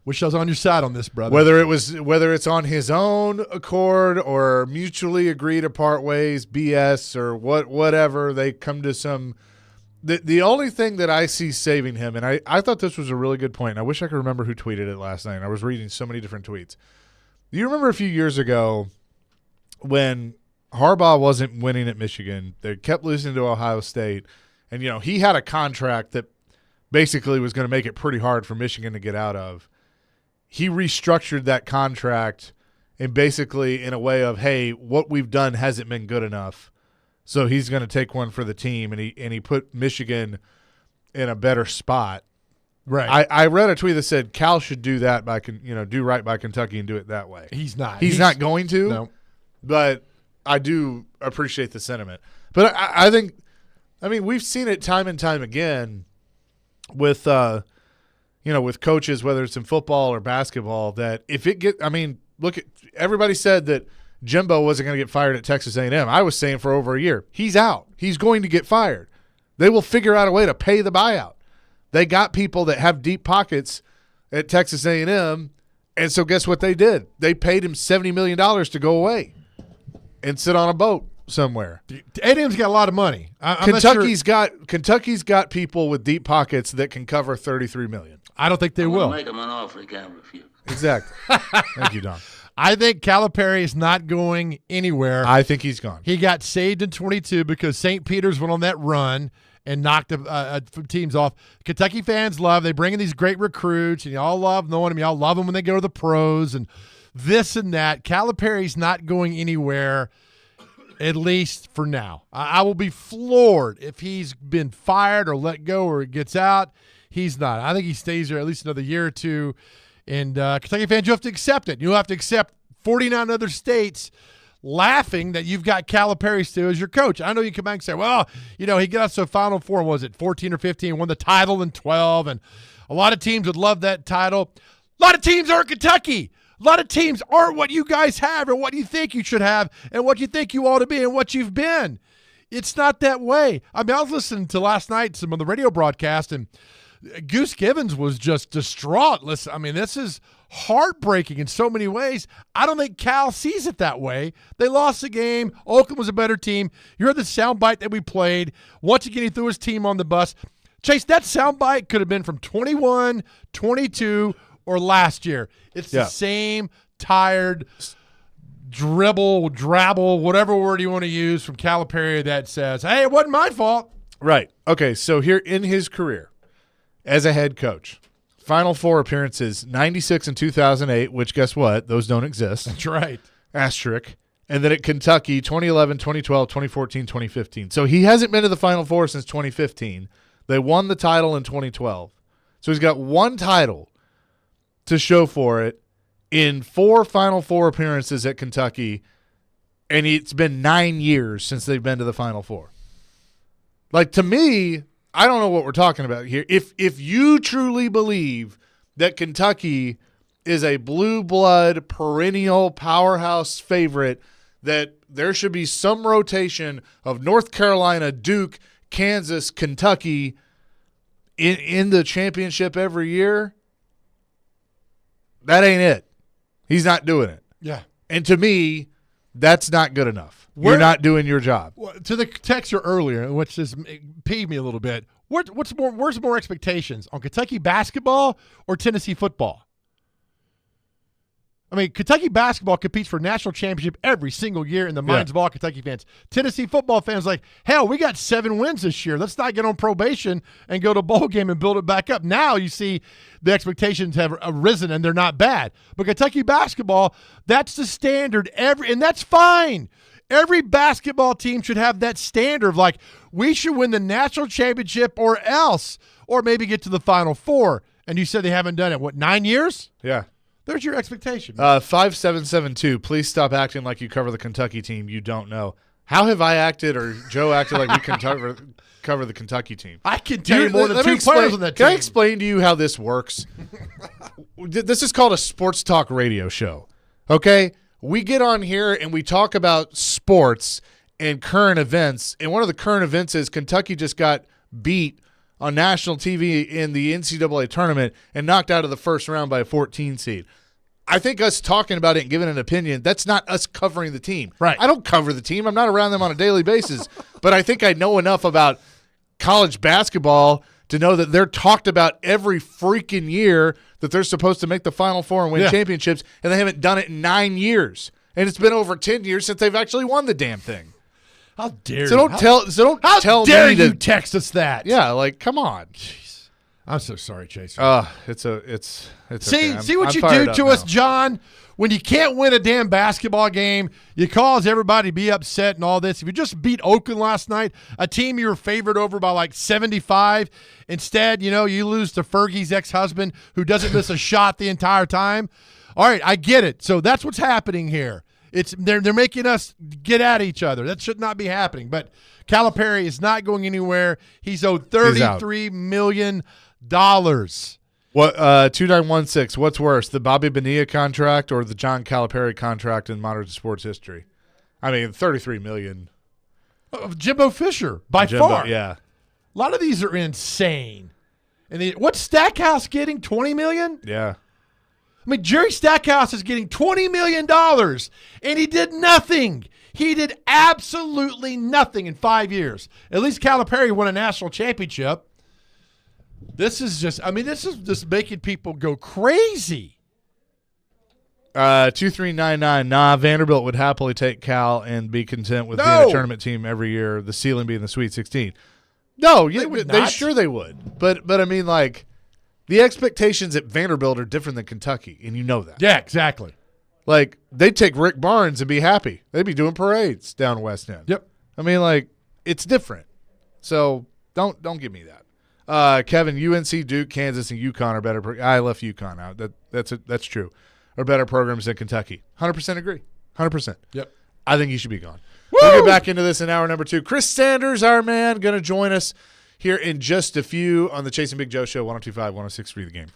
Wish I was on your side on this, brother. Whether it's on his own accord or mutually agreed to part ways, BS or whatever, they come to some. The only thing that I see saving him, and I thought this was a really good point, and I wish I could remember who tweeted it last night. I was reading so many different tweets. Do you remember a few years ago when Harbaugh wasn't winning at Michigan? They kept losing to Ohio State, and he had a contract that basically was going to make it pretty hard for Michigan to get out of. He restructured that contract and basically in a way of, hey, what we've done hasn't been good enough, so he's going to take one for the team, and he put Michigan in a better spot. Right. I read a tweet that said Cal should do that do right by Kentucky and do it that way. He's not. He's not going to. No. But I do appreciate the sentiment. But I think, we've seen it time and time again with with coaches, whether it's in football or basketball, that if it look at everybody said that Jimbo wasn't going to get fired at Texas A&M. I was saying for over a year, he's out. He's going to get fired. They will figure out a way to pay the buyout. They got people that have deep pockets at Texas A&M, and so guess what they did? They paid him $70 million to go away and sit on a boat somewhere. A&M's got a lot of money. Kentucky's got people with deep pockets that can cover $33 million. I don't think they will. Make him an offer he can't refuse. Exactly. Thank you, Don. I think Calipari is not going anywhere. I think he's gone. He got saved in 22 because St. Peter's went on that run and knocked teams off. Kentucky fans love. They bring in these great recruits, and y'all love knowing them. Y'all love them when they go to the pros and this and that. Calipari's not going anywhere, at least for now. I will be floored if he's been fired or let go or gets out. He's not. I think he stays there at least another year or two. And Kentucky fans, you have to accept it. You'll have to accept 49 other states laughing that you've got Calipari still as your coach. I know you come back and say, well, he got us to a Final Four, was it 14 or 15, won the title in 12, and a lot of teams would love that title. A lot of teams aren't Kentucky. A lot of teams aren't what you guys have or what you think you should have and what you think you ought to be and what you've been. It's not that way. I mean, I was listening to last night some of the radio broadcast, and Goose Givens was just distraught. Listen, I mean, this is heartbreaking in so many ways. I don't think Cal sees it that way. They lost the game. Oakland was a better team. You heard the soundbite that we played. Once again, he threw his team on the bus. Chase, that soundbite could have been from 21, 22, or last year. It's the same tired drabble, whatever word you want to use from Calipari that says, hey, it wasn't my fault. Right. Okay, so here in his career as a head coach, Final Four appearances, 96 and 2008, which guess what? Those don't exist. That's right. Asterisk. And then at Kentucky, 2011, 2012, 2014, 2015. So he hasn't been to the Final Four since 2015. They won the title in 2012. So he's got one title to show for it in 4 Final Four appearances at Kentucky, and it's been 9 years since they've been to the Final Four. Like, to me, I don't know what we're talking about here. If you truly believe that Kentucky is a blue blood perennial powerhouse favorite, that there should be some rotation of North Carolina, Duke, Kansas, Kentucky in the championship every year, that ain't it. He's not doing it. Yeah. And to me, that's not good enough. You're not doing your job. To the texter earlier, which has peeved me a little bit, where's more expectations, on Kentucky basketball or Tennessee football? I mean, Kentucky basketball competes for national championship every single year in the minds of all Kentucky fans. Tennessee football fans like, hell, we got 7 wins this year. Let's not get on probation and go to bowl game and build it back up. Now you see the expectations have arisen, and they're not bad. But Kentucky basketball, that's the standard, and that's fine. Every basketball team should have that standard of, like, we should win the national championship or else, or maybe get to the Final Four. And you said they haven't done it, 9 years? Yeah. There's your expectation. 5772, please stop acting like you cover the Kentucky team you don't know. How have I acted or Joe acted like we can cover the Kentucky team? I can tell you more than 2 players on that team. Can I explain to you how this works? This is called a sports talk radio show, okay? We get on here and we talk about sports and current events, and one of the current events is Kentucky just got beat on national TV in the NCAA tournament and knocked out of the first round by a 14 seed. I think us talking about it and giving an opinion, that's not us covering the team. Right. I don't cover the team. I'm not around them on a daily basis. But I think I know enough about college basketball to know that they're talked about every freaking year that they're supposed to make the Final Four and win championships, and they haven't done it in 9 years. And it's been over 10 years since they've actually won the damn thing. How dare you? So don't tell dare me you to text us that. Yeah, like, come on. Jeez. I'm so sorry, Chase. It's See okay. what I'm you fired do up to now. us, John? When you can't win a damn basketball game, you cause everybody to be upset and all this. If you just beat Oakland last night, a team you were favored over by like 75, instead, you lose to Fergie's ex-husband who doesn't miss a shot the entire time. All right, I get it. So that's what's happening here. They're making us get at each other. That should not be happening. But Calipari is not going anywhere. He's owed $33 million. What 2916? What's worse, the Bobby Bonilla contract or the John Calipari contract in modern sports history? I mean, $33 million. Jimbo Fisher by far. Yeah, a lot of these are insane. And what's Stackhouse getting? $20 million? Yeah. I mean, Jerry Stackhouse is getting $20 million, and he did nothing. He did absolutely nothing in 5 years. At least Calipari won a national championship. This is just making people go crazy. 2399. Nah, Vanderbilt would happily take Cal and be content with being a tournament team every year, the ceiling being the Sweet 16. No, they sure they would. But I mean, like, the expectations at Vanderbilt are different than Kentucky, and you know that. Yeah, exactly. Like, they'd take Rick Barnes and be happy. They'd be doing parades down West End. Yep. I mean, like, it's different. So don't give me that. Kevin, UNC, Duke, Kansas, and UConn are better. I left UConn out. That's true. Are better programs than Kentucky. 100% agree. 100%. Yep. I think he should be gone. Woo! We'll get back into this in hour number 2. Chris Sanders, our man, going to join us here in just a few on the Chasing Big Joe Show, 102.5, 106.3 The Game.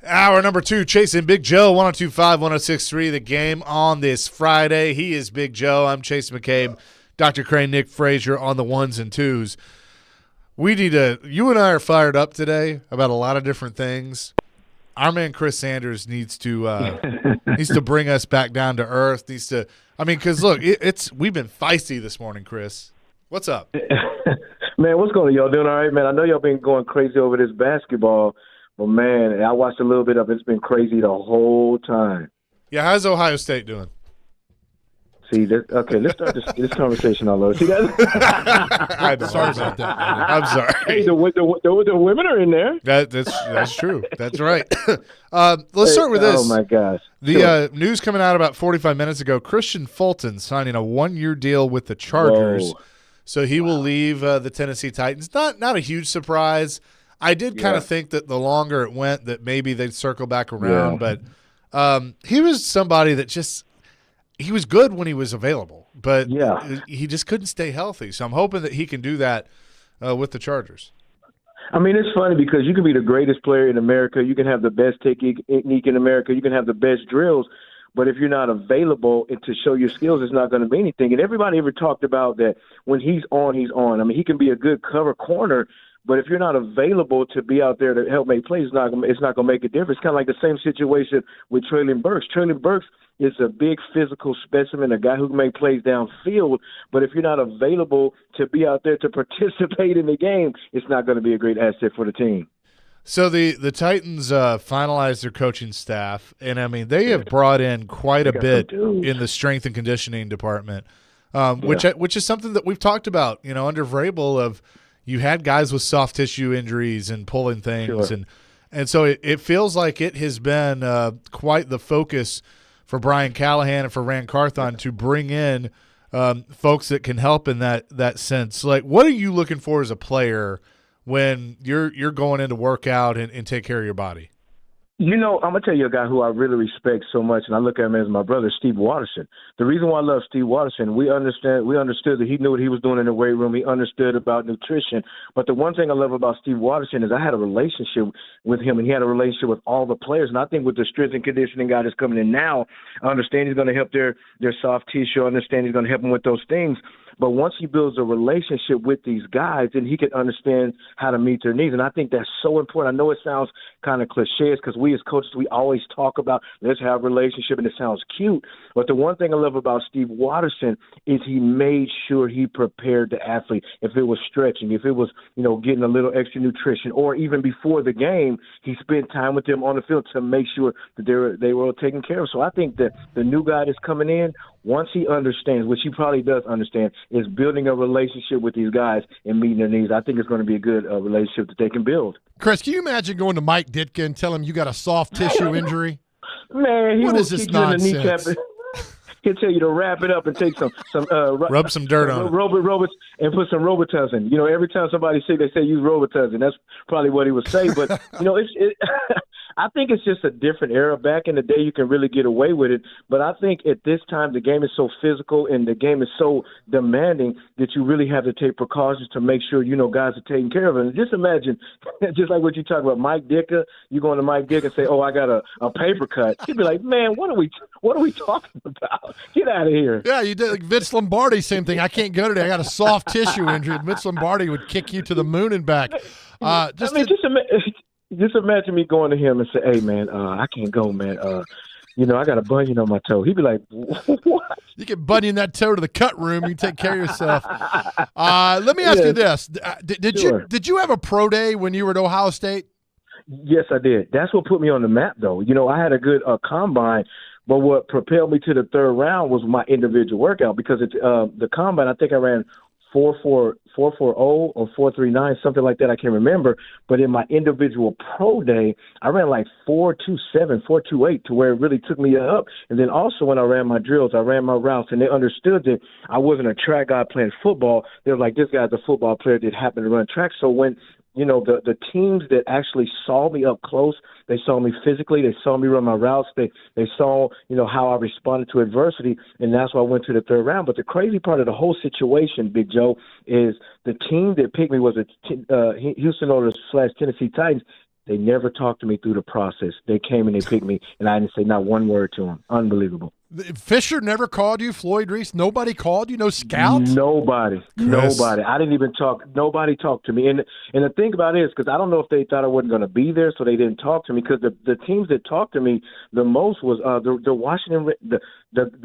Hour number 2, chasing Big Joe, 102.5, 106.3, the game on this Friday. He is Big Joe. I'm Chase McCabe, Dr. Crane, Nick Frazier on the ones and twos. You and I are fired up today about a lot of different things. Our man Chris Sanders needs to bring us back down to earth. Because look, we've been feisty this morning, Chris. What's up? Man, what's going on? Y'all doing all right, man? I know y'all been going crazy over this basketball. But, man, I watched a little bit of it. It's been crazy the whole time. Yeah, how's Ohio State doing? See, okay, let's start this conversation all over. See that? I'm sorry about that. I'm sorry. Hey, the women are in there. That's true. That's right. Let's start with this. Oh, my gosh. The news coming out about 45 minutes ago, Christian Fulton signing a 1-year deal with the Chargers. Whoa. So he will leave the Tennessee Titans. Not a huge surprise. I did kind of think that the longer it went that maybe they'd circle back around, but he was somebody that he was good when he was available, but he just couldn't stay healthy. So I'm hoping that he can do that with the Chargers. I mean, it's funny because you can be the greatest player in America. You can have the best technique in America. You can have the best drills. But if you're not available to show your skills, it's not going to be anything. And everybody ever talked about that when he's on, he's on. I mean, he can be a good cover corner, but if you're not available to be out there to help make plays, it's not going to make a difference. It's kind of like the same situation with Traylon Burks. Traylon Burks is a big physical specimen, a guy who can make plays downfield. But if you're not available to be out there to participate in the game, it's not going to be a great asset for the team. So the Titans finalized their coaching staff, and, I mean, they have brought in quite a bit in the strength and conditioning department, which is something that we've talked about, under Vrabel of – you had guys with soft tissue injuries and pulling things, and so it feels like it has been quite the focus for Brian Callahan and for Rand Carthon to bring in folks that can help in that sense. Like, what are you looking for as a player when you're going in to work out and take care of your body? I'm going to tell you a guy who I really respect so much, and I look at him as my brother, Steve Watterson. The reason why I love Steve Watterson, we understood that he knew what he was doing in the weight room. He understood about nutrition. But the one thing I love about Steve Watterson is I had a relationship with him, and he had a relationship with all the players. And I think with the strength and conditioning guy that's coming in now, I understand he's going to help their soft tissue. I understand he's going to help them with those things. But once he builds a relationship with these guys, then he can understand how to meet their needs. And I think that's so important. I know it sounds kind of cliche because we as coaches, we always talk about let's have a relationship, and it sounds cute. But the one thing I love about Steve Watterson is he made sure he prepared the athlete. If it was stretching, if it was, getting a little extra nutrition, or even before the game, he spent time with them on the field to make sure that they were taken care of. So I think that the new guy that's coming in, once he understands, which he probably does understand, is building a relationship with these guys and meeting their needs. I think it's going to be a good relationship that they can build. Chris, can you imagine going to Mike Ditka and tell him you got a soft tissue injury? Man, what is this nonsense? He'll tell you to wrap it up and take some rub some dirt on it. And put some Robitussin. Every time somebody say they say use Robitussin, that's probably what he would say. But I think it's just a different era. Back in the day, you can really get away with it. But I think at this time, the game is so physical and the game is so demanding that you really have to take precautions to make sure, guys are taken care of. And just imagine, just like what you talk about, Mike Ditka, you go into Mike Ditka and say, oh, I got a paper cut. He'd be like, man, what are we talking about? Get out of here. Yeah, you did. Like Vince Lombardi, same thing. I can't go today. I got a soft tissue injury. Vince Lombardi would kick you to the moon and back. Just imagine me going to him and say, hey, man, I can't go, man. I got a bunion on my toe. He'd be like, what? You can bunion that toe to the cut room. You can take care of yourself. Let me ask you this. Did you have a pro day when you were at Ohio State? Yes, I did. That's what put me on the map, though. I had a good combine, but what propelled me to the third round was my individual workout because the combine, I think I ran 4.40 or 4.39, something like that. I can't remember. But in my individual pro day, I ran like 4.27, 4.28 to where it really took me up. And then also when I ran my drills, I ran my routes, and they understood that I wasn't a track guy playing football. They were like, this guy's a football player that happened to run track. So when the teams that actually saw me up close, they saw me physically, they saw me run my routes, they saw, how I responded to adversity, and that's why I went to the third round. But the crazy part of the whole situation, Big Joe, is the team that picked me was the Houston Oilers / Tennessee Titans. They never talked to me through the process. They came and they picked me, and I didn't say not one word to them. Unbelievable. Fisher never called you, Floyd Reese? Nobody called you? No scouts? Nobody. I didn't even talk. Nobody talked to me. And the thing about it is, because I don't know if they thought I wasn't going to be there, so they didn't talk to me. Because the teams that talked to me the most was the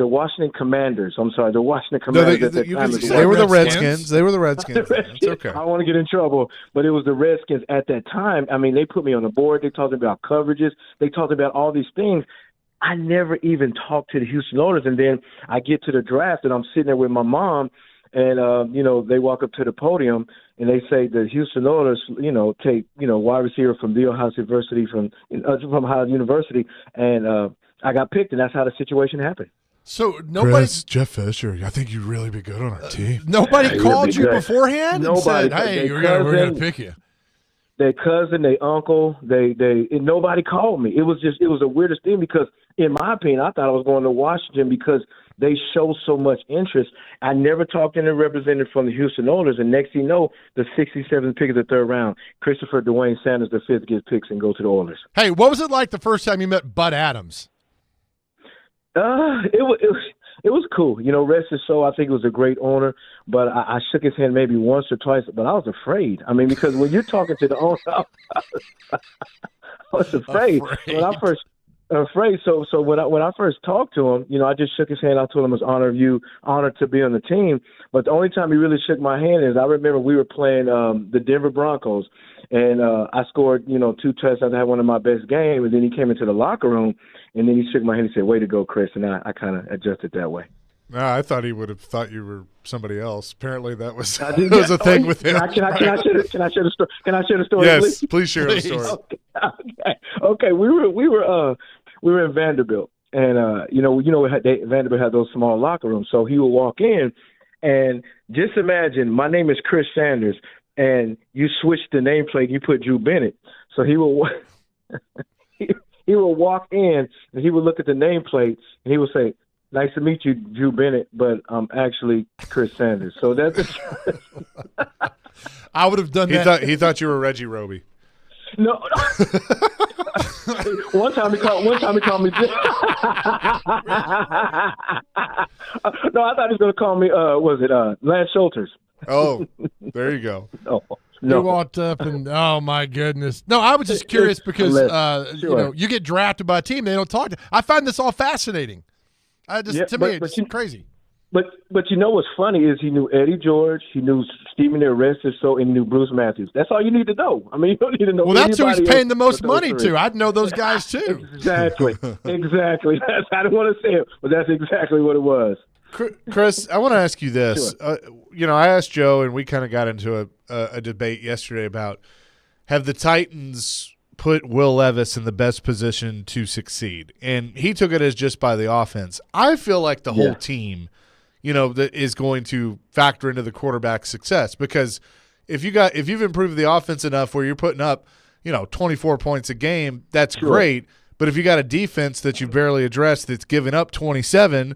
Washington Commanders. I'm sorry, the Washington Commanders at that time. They were the Redskins. They were the Redskins. It's okay. I don't want to get in trouble, but it was the Redskins at that time. I mean, they put me on the board. They talked about coverages. They talked about all these things. I never even talked to the Houston Oilers, and then I get to the draft, and I'm sitting there with my mom, and they walk up to the podium, and they say the Houston Oilers, take wide receiver from The Ohio University, from Ohio University, and I got picked, and that's how the situation happened. So nobody, Jeff Fisher, I think you'd really be good on our team. Nobody called you beforehand. Nobody and said, "Hey, we're going to pick you." Their cousin, their uncle, and nobody called me. It was the weirdest thing because, in my opinion, I thought I was going to Washington because they show so much interest. I never talked to any representative from the Houston Oilers, and next thing you know, the 67th pick of the third round, Christopher Dwayne Sanders, the fifth, gets picks and go to the Oilers. Hey, what was it like the first time you met Bud Adams? It was cool. Rest his soul, I think it was a great owner, but I shook his hand maybe once or twice, but I was afraid. I mean, because when you're talking to the owner, I was afraid. When I first afraid. So when I first talked to him, I just shook his hand. I told him it was honored to be on the team. But the only time he really shook my hand is I remember we were playing the Denver Broncos, and I scored 2 touchdowns. I had one of my best games, and then he came into the locker room, and then he shook my hand and said, "Way to go, Chris," and I kind of adjusted that way. I thought he would have thought you were somebody else. Apparently, that was a thing with him. Can I share the story? Can I share the story? Yes, please share the story. Okay. We were in Vanderbilt, and Vanderbilt had those small locker rooms. So he would walk in, and just imagine my name is Chris Sanders, and you switch the nameplate, and you put Drew Bennett. So he would he would walk in, and he would look at the nameplate, and he would say, "Nice to meet you, Drew Bennett, but I'm actually Chris Sanders." So that's I would have done that. He thought you were Reggie Roby. No. One time he called me. No, I thought he was going to call me. Lance Schulters? Oh, there you go. No. You walked up and oh my goodness. No, I was just curious because you get drafted by a team, they don't talk to. I find this all fascinating. It's crazy. But you know what's funny is he knew Eddie George, he knew Stephen Arresto, and he knew Bruce Matthews. That's all you need to know. I mean, you don't need to know. Well, that's who he's paying the most money to. I'd know those guys too. Exactly. I don't want to say it, but that's exactly what it was. Chris, I want to ask you this. Sure. I asked Joe, and we kind of got into a debate yesterday about have the Titans put Will Levis in the best position to succeed, and he took it as just by the offense. I feel like the whole team, that is going to factor into the quarterback's success because if you've improved the offense enough where you're putting up, 24 points a game, that's great. But if you got a defense that you've barely addressed that's giving up 27,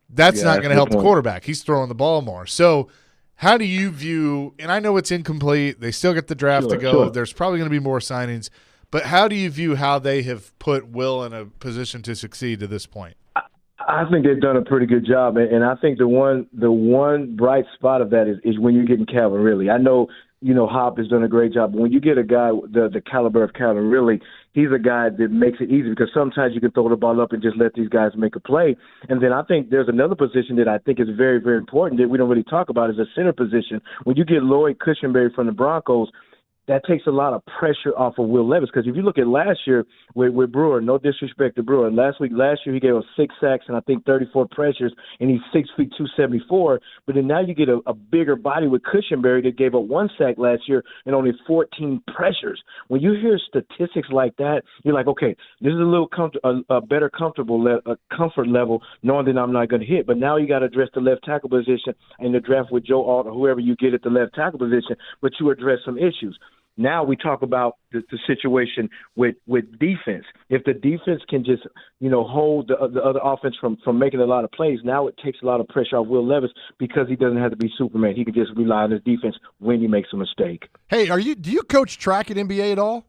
that's not going to help the quarterback. He's throwing the ball more. So how do you view – and I know it's incomplete. They still get the draft to go. Sure. There's probably going to be more signings. But how do you view how they have put Will in a position to succeed to this point? I think they've done a pretty good job, and I think the one bright spot of that is when you're getting Calvin Ridley. I know Hop has done a great job, but when you get a guy the caliber of Calvin Ridley, he's a guy that makes it easy because sometimes you can throw the ball up and just let these guys make a play. And then I think there's another position that I think is very, very important that we don't really talk about is a center position. When you get Lloyd Cushenberry from the Broncos, that takes a lot of pressure off of Will Levis because if you look at last year with Brewer, no disrespect to Brewer, last year he gave us 6 sacks and I think 34 pressures, and he's 6 feet 274. But then now you get a bigger body with Cushenberry that gave up 1 sack last year and only 14 pressures. When you hear statistics like that, you're like, okay, this is a little a better comfort level knowing that I'm not going to hit. But now you got to address the left tackle position in the draft with Joe Alt or whoever you get at the left tackle position, but you address some issues. Now we talk about the situation with defense. If the defense can just, hold the other offense from making a lot of plays, now it takes a lot of pressure off Will Levis because he doesn't have to be Superman. He can just rely on his defense when he makes a mistake. Hey, do you coach track at NBA at all?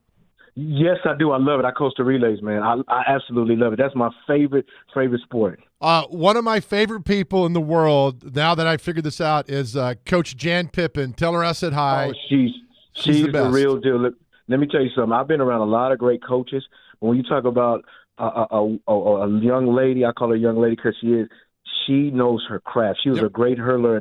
Yes, I do. I love it. I coach the relays, man. I absolutely love it. That's my favorite sport. One of my favorite people in the world, now that I figured this out, is Coach Jan Pippen. Tell her I said hi. Oh, she's the best. real deal. Look, let me tell you something. I've been around a lot of great coaches. But when you talk about a young lady, I call her a young lady because she knows her craft. She was a great hurler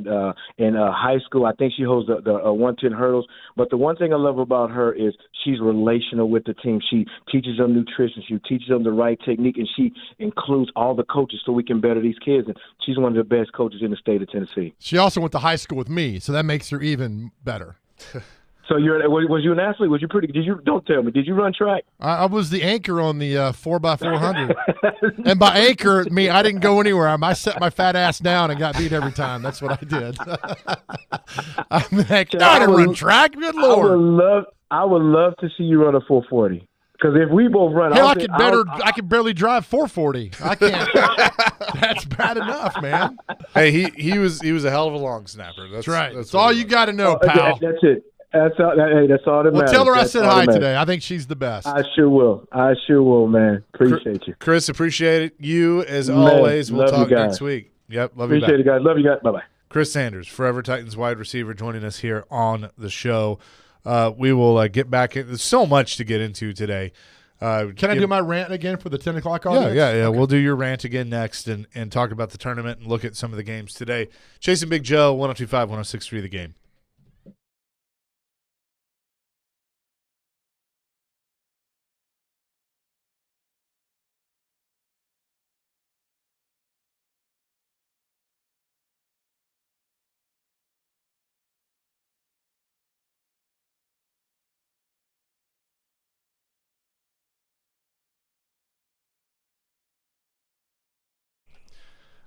in high school. I think she holds the 110 hurdles. But the one thing I love about her is she's relational with the team. She teaches them nutrition. She teaches them the right technique, and she includes all the coaches so we can better these kids. And she's one of the best coaches in the state of Tennessee. She also went to high school with me, so that makes her even better. So was you an athlete? Was you pretty? Don't tell me. Did you run track? I was the anchor on the 4x400, and by anchor, I didn't go anywhere. I set my fat ass down and got beat every time. That's what I did. I'm like, I didn't run track. Good Lord! I would love to see you run a 440. Because if we both run, hell, I could barely drive 440. I can't. That's bad enough, man. Hey, he was a hell of a long snapper. That's right. That's all you got to know, pal. That's it. That's all that matters. Tell her I said hi today. I think she's the best. I sure will, man. Appreciate you. Chris, appreciate you as always. We'll talk next week. Yep, love you. Appreciate it, guys. Love you guys. Bye-bye. Chris Sanders, Forever Titans wide receiver, joining us here on the show. We will get back in. There's so much to get into today. Can I do my rant again for the 10 o'clock audience? Yeah. Okay. We'll do your rant again next and talk about the tournament and look at some of the games today. Chasing Big Joe, 102.5, 106.3 The Game.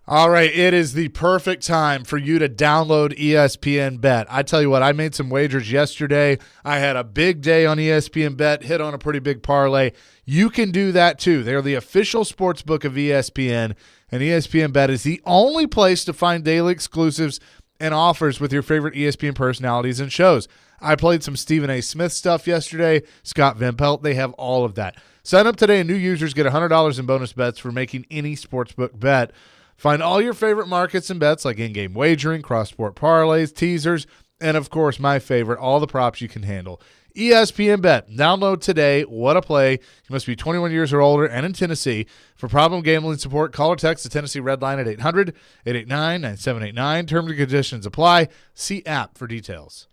All right, it is the perfect time for you to download ESPN Bet. I tell you what, I made some wagers yesterday. I had a big day on ESPN Bet, hit on a pretty big parlay. You can do that too. They're the official sports book of ESPN, and ESPN Bet is the only place to find daily exclusives and offers with your favorite ESPN personalities and shows. I played some Stephen A. Smith stuff yesterday, Scott Van Pelt. They have all of that. Sign up today and new users get $100 in bonus bets for making any sportsbook bet. Find all your favorite markets and bets like in-game wagering, cross-sport parlays, teasers, and, of course, my favorite, all the props you can handle. ESPN Bet. Download today. What a play. You must be 21 years or older and in Tennessee. For problem gambling support, call or text the Tennessee Red Line at 800-889-9789. Terms and conditions apply. See app for details.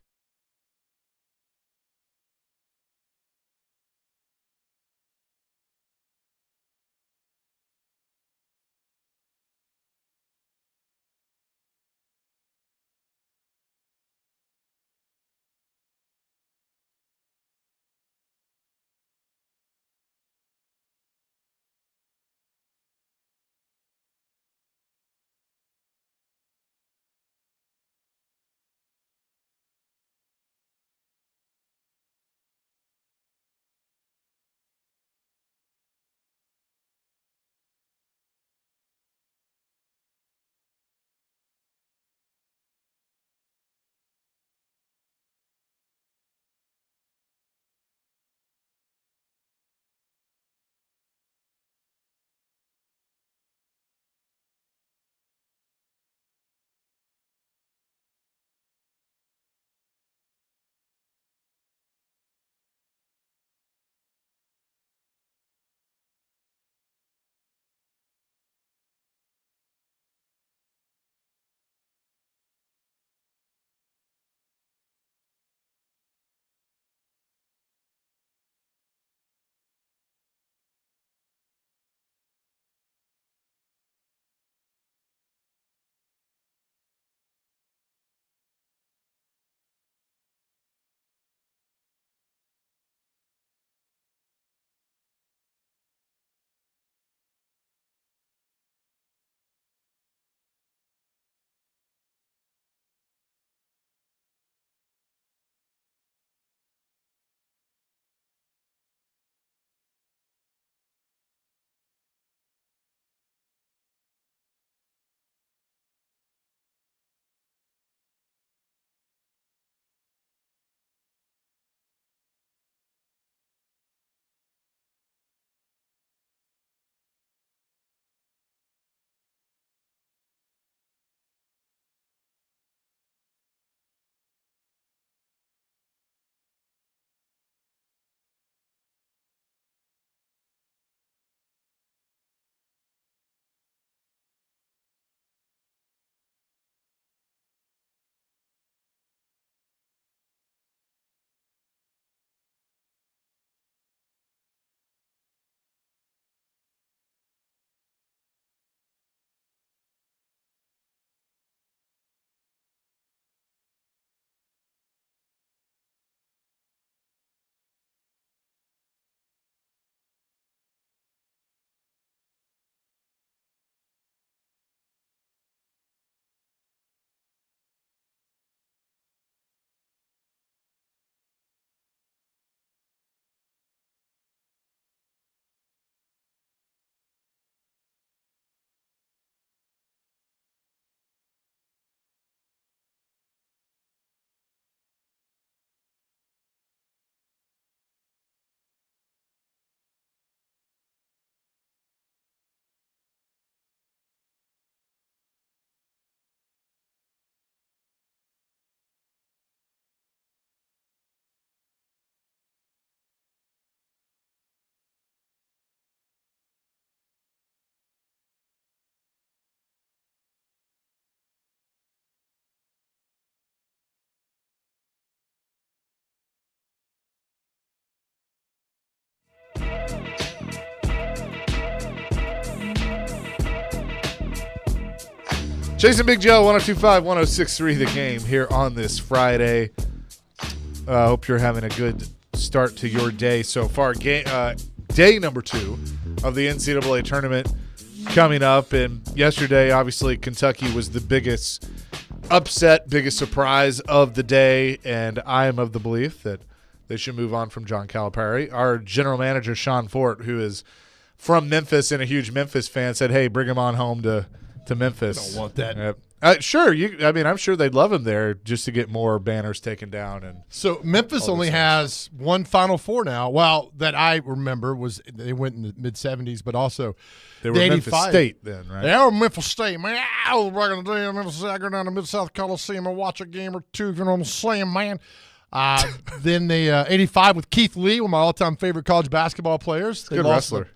Jason Big Joe, 102.5, 106.3 The Game here on this Friday. Hope you're having a good start to your day so far. Day number 2 of the NCAA tournament coming up. And yesterday, obviously, Kentucky was the biggest upset, biggest surprise of the day. And I am of the belief that they should move on from John Calipari. Our general manager, Sean Fort, who is from Memphis and a huge Memphis fan, said, hey, bring him on home to Memphis. Don't want that. Sure. I'm sure they'd love him there just to get more banners taken down. And so Memphis only has one Final Four now. Well, that I remember was they went in the mid-'70s, but also they were Memphis State then, right? They were Memphis State, man. I was back in the day in Memphis. I go down to Mid-South Coliseum and watch a game or two. You know what I'm saying, man? Then the 85 with Keith Lee, one of my all-time favorite college basketball players. Good wrestler.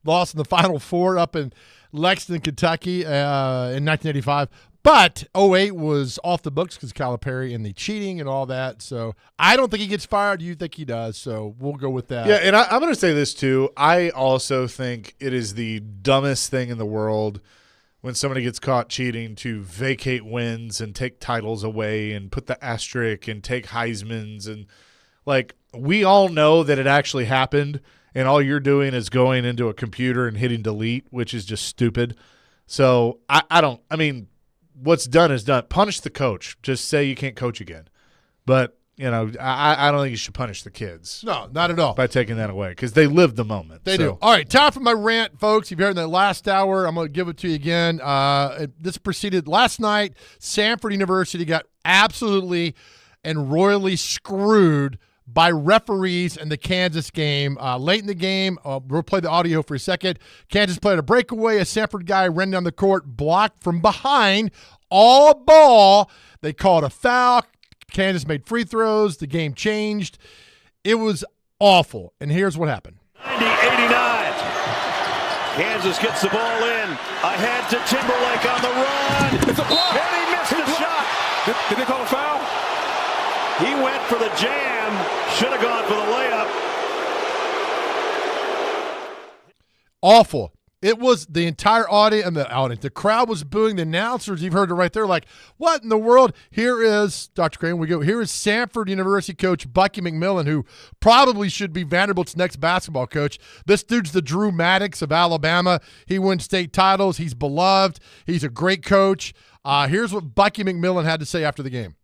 Lost in the Final Four up in Lexington, Kentucky in 1985. But 08 was off the books because Calipari and the cheating and all that. So I don't think he gets fired. You think he does. So we'll go with that. Yeah, and I'm going to say this too. I also think it is the dumbest thing in the world when somebody gets caught cheating to vacate wins and take titles away and put the asterisk and take Heismans. And, like, we all know that it actually happened, and all you're doing is going into a computer and hitting delete, which is just stupid. So I mean, what's done is done. Punish the coach. Just say you can't coach again. But, I don't think you should punish the kids. No, not at all. By taking that away because they live the moment. They do. All right, time for my rant, folks. You've heard in the last hour. I'm going to give it to you again. This proceeded last night. Samford University got absolutely and royally screwed by referees in the Kansas game. Late in the game, we'll play the audio for a second. Kansas played a breakaway. A Samford guy ran down the court, blocked from behind, all ball. They called a foul. Kansas made free throws. The game changed. It was awful. And here's what happened. 90-89. Kansas gets the ball in. Ahead to Timberlake on the run. It's a block. And he missed the shot. Did they call a foul? He went for the jam. Should have gone for the layup. Awful. It was the entire audience. The crowd was booing. The announcers, you've heard it right there, like, what in the world? Here is, Dr. Crane, here is Samford University coach Bucky McMillan, who probably should be Vanderbilt's next basketball coach. This dude's the Drew Maddox of Alabama. He wins state titles. He's beloved. He's a great coach. Here's what Bucky McMillan had to say after the game.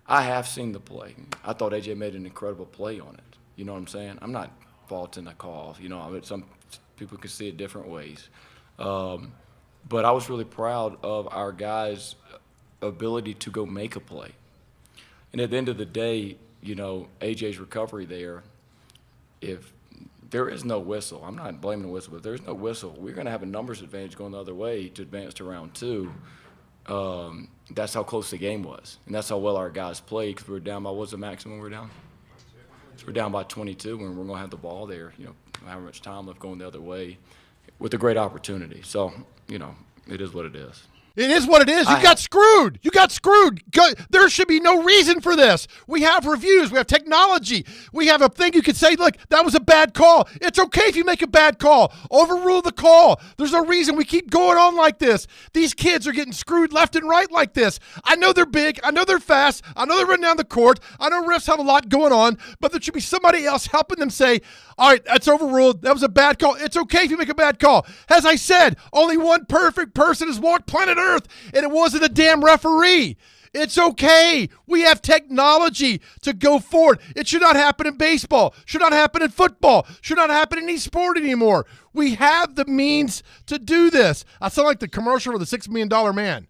I have seen the play. I thought AJ made an incredible play on it. You know what I'm saying? I'm not faulting the call. Some people can see it different ways. But I was really proud of our guys' ability to go make a play. And at the end of the day, AJ's recovery there, if there is no whistle, I'm not blaming the whistle, but if there's no whistle, we're going to have a numbers advantage going the other way to advance to round 2. That's how close the game was. And that's how well our guys played because we were down by, what's the maximum we're down? So we're down by 22 and we're going to have the ball there, however much time left going the other way with a great opportunity. So, it is what it is. It is what it is. You got screwed. You got screwed. There should be no reason for this. We have reviews. We have technology. We have a thing you could say, look, that was a bad call. It's okay if you make a bad call. Overrule the call. There's no reason we keep going on like this. These kids are getting screwed left and right like this. I know they're big. I know they're fast. I know they're running down the court. I know refs have a lot going on, but there should be somebody else helping them say, all right, that's overruled. That was a bad call. It's okay if you make a bad call. As I said, only one perfect person has walked planet Earth, and it wasn't a damn referee. It's okay. We have technology to go forward. It should not happen in baseball. Should not happen in football. Should not happen in any sport anymore. We have the means to do this. I sound like the commercial for the $6 Million Man.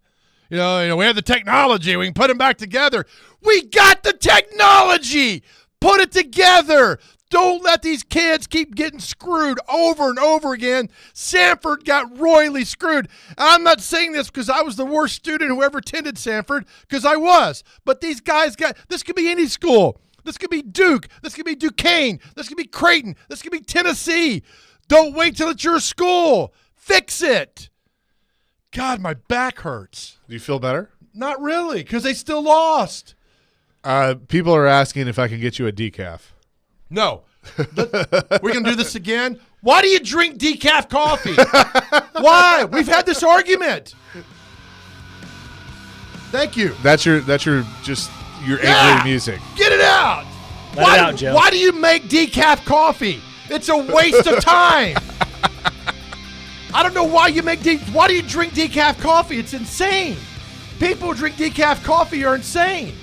We have the technology. We can put them back together. We got the technology. Put it together. Don't let these kids keep getting screwed over and over again. Samford got royally screwed. I'm not saying this because I was the worst student who ever attended Samford, because I was. But these guys this could be any school. This could be Duke. This could be Duquesne. This could be Creighton. This could be Tennessee. Don't wait till it's your school. Fix it. God, my back hurts. Do you feel better? Not really, because they still lost. People are asking if I can get you a decaf. No. We're going to do this again. Why do you drink decaf coffee? Why? We've had this argument. Thank you. That's your just your angry music. Get it out. Let it out, Joe. Why do you make decaf coffee? It's a waste of time. I don't know why you why do you drink decaf coffee? It's insane. People who drink decaf coffee are insane.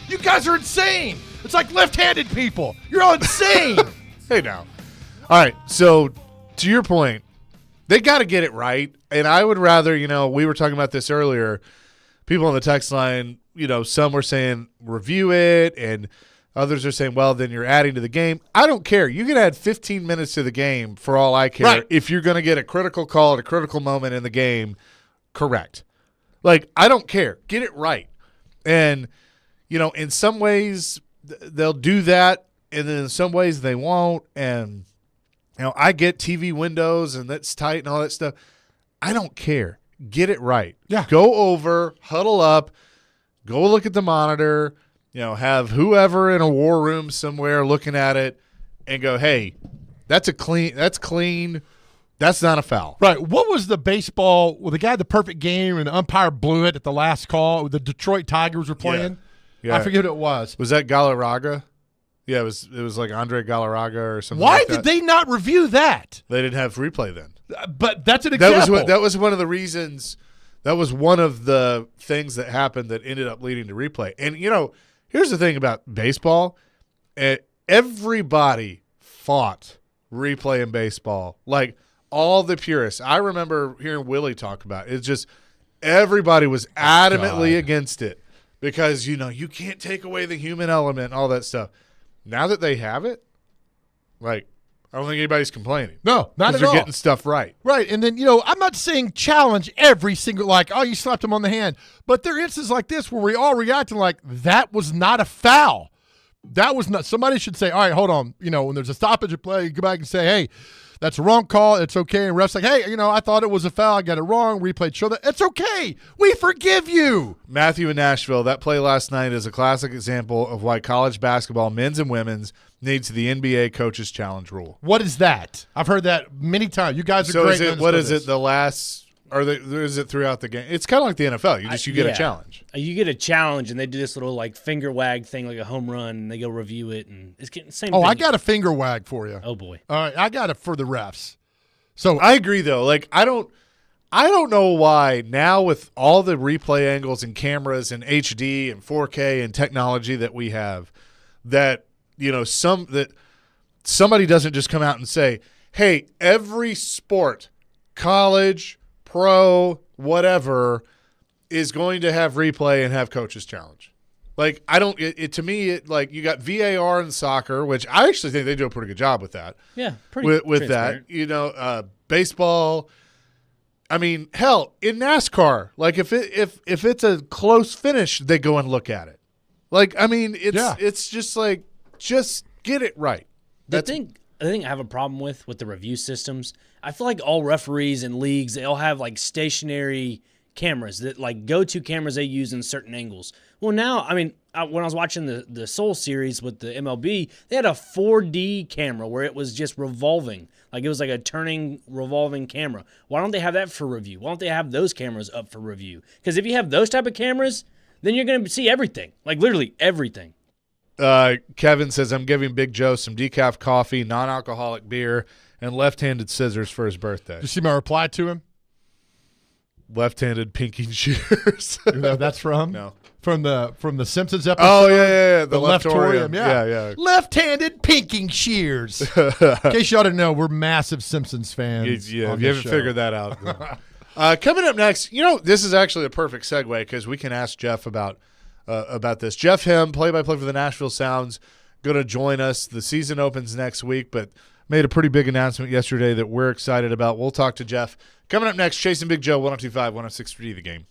You guys are insane. It's like left-handed people. You're all insane. Hey now. All right, so to your point, they got to get it right. And I would rather, we were talking about this earlier. People on the text line, some were saying review it, and others are saying, well, then you're adding to the game. I don't care. You can add 15 minutes to the game for all I care. Right. If you're going to get a critical call at a critical moment in the game, correct. Like, I don't care. Get it right. And, in some ways they'll do that, and then in some ways they won't. And, I get TV windows and that's tight and all that stuff. I don't care. Get it right. Yeah. Go over, huddle up, go look at the monitor, have whoever in a war room somewhere looking at it and go, hey, that's clean. That's not a foul. Right. What was the baseball with the guy the perfect game and the umpire blew it at the last call? The Detroit Tigers were playing. Yeah. I forget who it was. Was that Galarraga? Yeah, it was like Andre Galarraga or something. Why like did that. they not review that? They didn't have replay then. But that's an example. That was one of the reasons. That was one of the things that happened that ended up leading to replay. And here's the thing about baseball: everybody fought replay in baseball. Like all the purists. I remember hearing Willie talk about it. It's just everybody was adamantly against it because you can't take away the human element and all that stuff. Now that they have it, like, I don't think anybody's complaining. No, not at they're all. getting stuff right. Right. And then, I'm not saying challenge every single, you slapped him on the hand. But there are instances like this where we all reacting like, that was not a foul. That was not. Somebody should say, all right, hold on. When there's a stoppage of play, you go back and say, hey, that's a wrong call. It's okay. And ref's like, hey, I thought it was a foul. I got it wrong. Replay show that. It's okay. We forgive you. Matthew in Nashville, that play last night is a classic example of why college basketball, men's and women's, needs the NBA Coaches Challenge rule. What is that? I've heard that many times. You guys are great. Is it throughout the game? It's kind of like the NFL. You get a challenge. You get a challenge, and they do this little finger wag thing, like a home run, and they go review it, and it's getting the same. Oh, thing. I got a finger wag for you. Oh boy. All right, I got it for the refs. So I agree though. Like I don't know why now with all the replay angles and cameras and HD and 4K and technology that we have, that somebody doesn't just come out and say, "Hey, every sport, college, pro, whatever, is going to have replay and have coaches challenge." Like to me, you got VAR in soccer, which I actually think they do a pretty good job with that. Yeah, pretty with that. Baseball. I mean, hell, in NASCAR, like if it's a close finish, they go and look at it. Like, I mean, it's just like, just get it right. The thing I have a problem with the review systems, I feel like all referees and leagues, they all have stationary cameras that go-to cameras they use in certain angles. Well, now, I mean, when I was watching the Soul series with the MLB, they had a 4D camera where it was just revolving. It was like a turning, revolving camera. Why don't they have that for review? Why don't they have those cameras up for review? Because if you have those type of cameras, then you're going to see everything, literally everything. Kevin says, I'm giving Big Joe some decaf coffee, non-alcoholic beer, and left-handed scissors for his birthday. Did you see my reply to him? Left-handed pinking shears. You know that's from? No. From the Simpsons episode? Oh, yeah. The Leftorium. Yeah. Left-handed pinking shears. In case you ought to know, we're massive Simpsons fans. You haven't figured that out. Coming up next, this is actually a perfect segue because we can ask Jeff about this. Jeff Hem, play-by-play for the Nashville Sounds, going to join us. The season opens next week, but made a pretty big announcement yesterday that we're excited about. We'll talk to Jeff. Coming up next, Chasing Big Joe, 102.5, 106.3 The Game.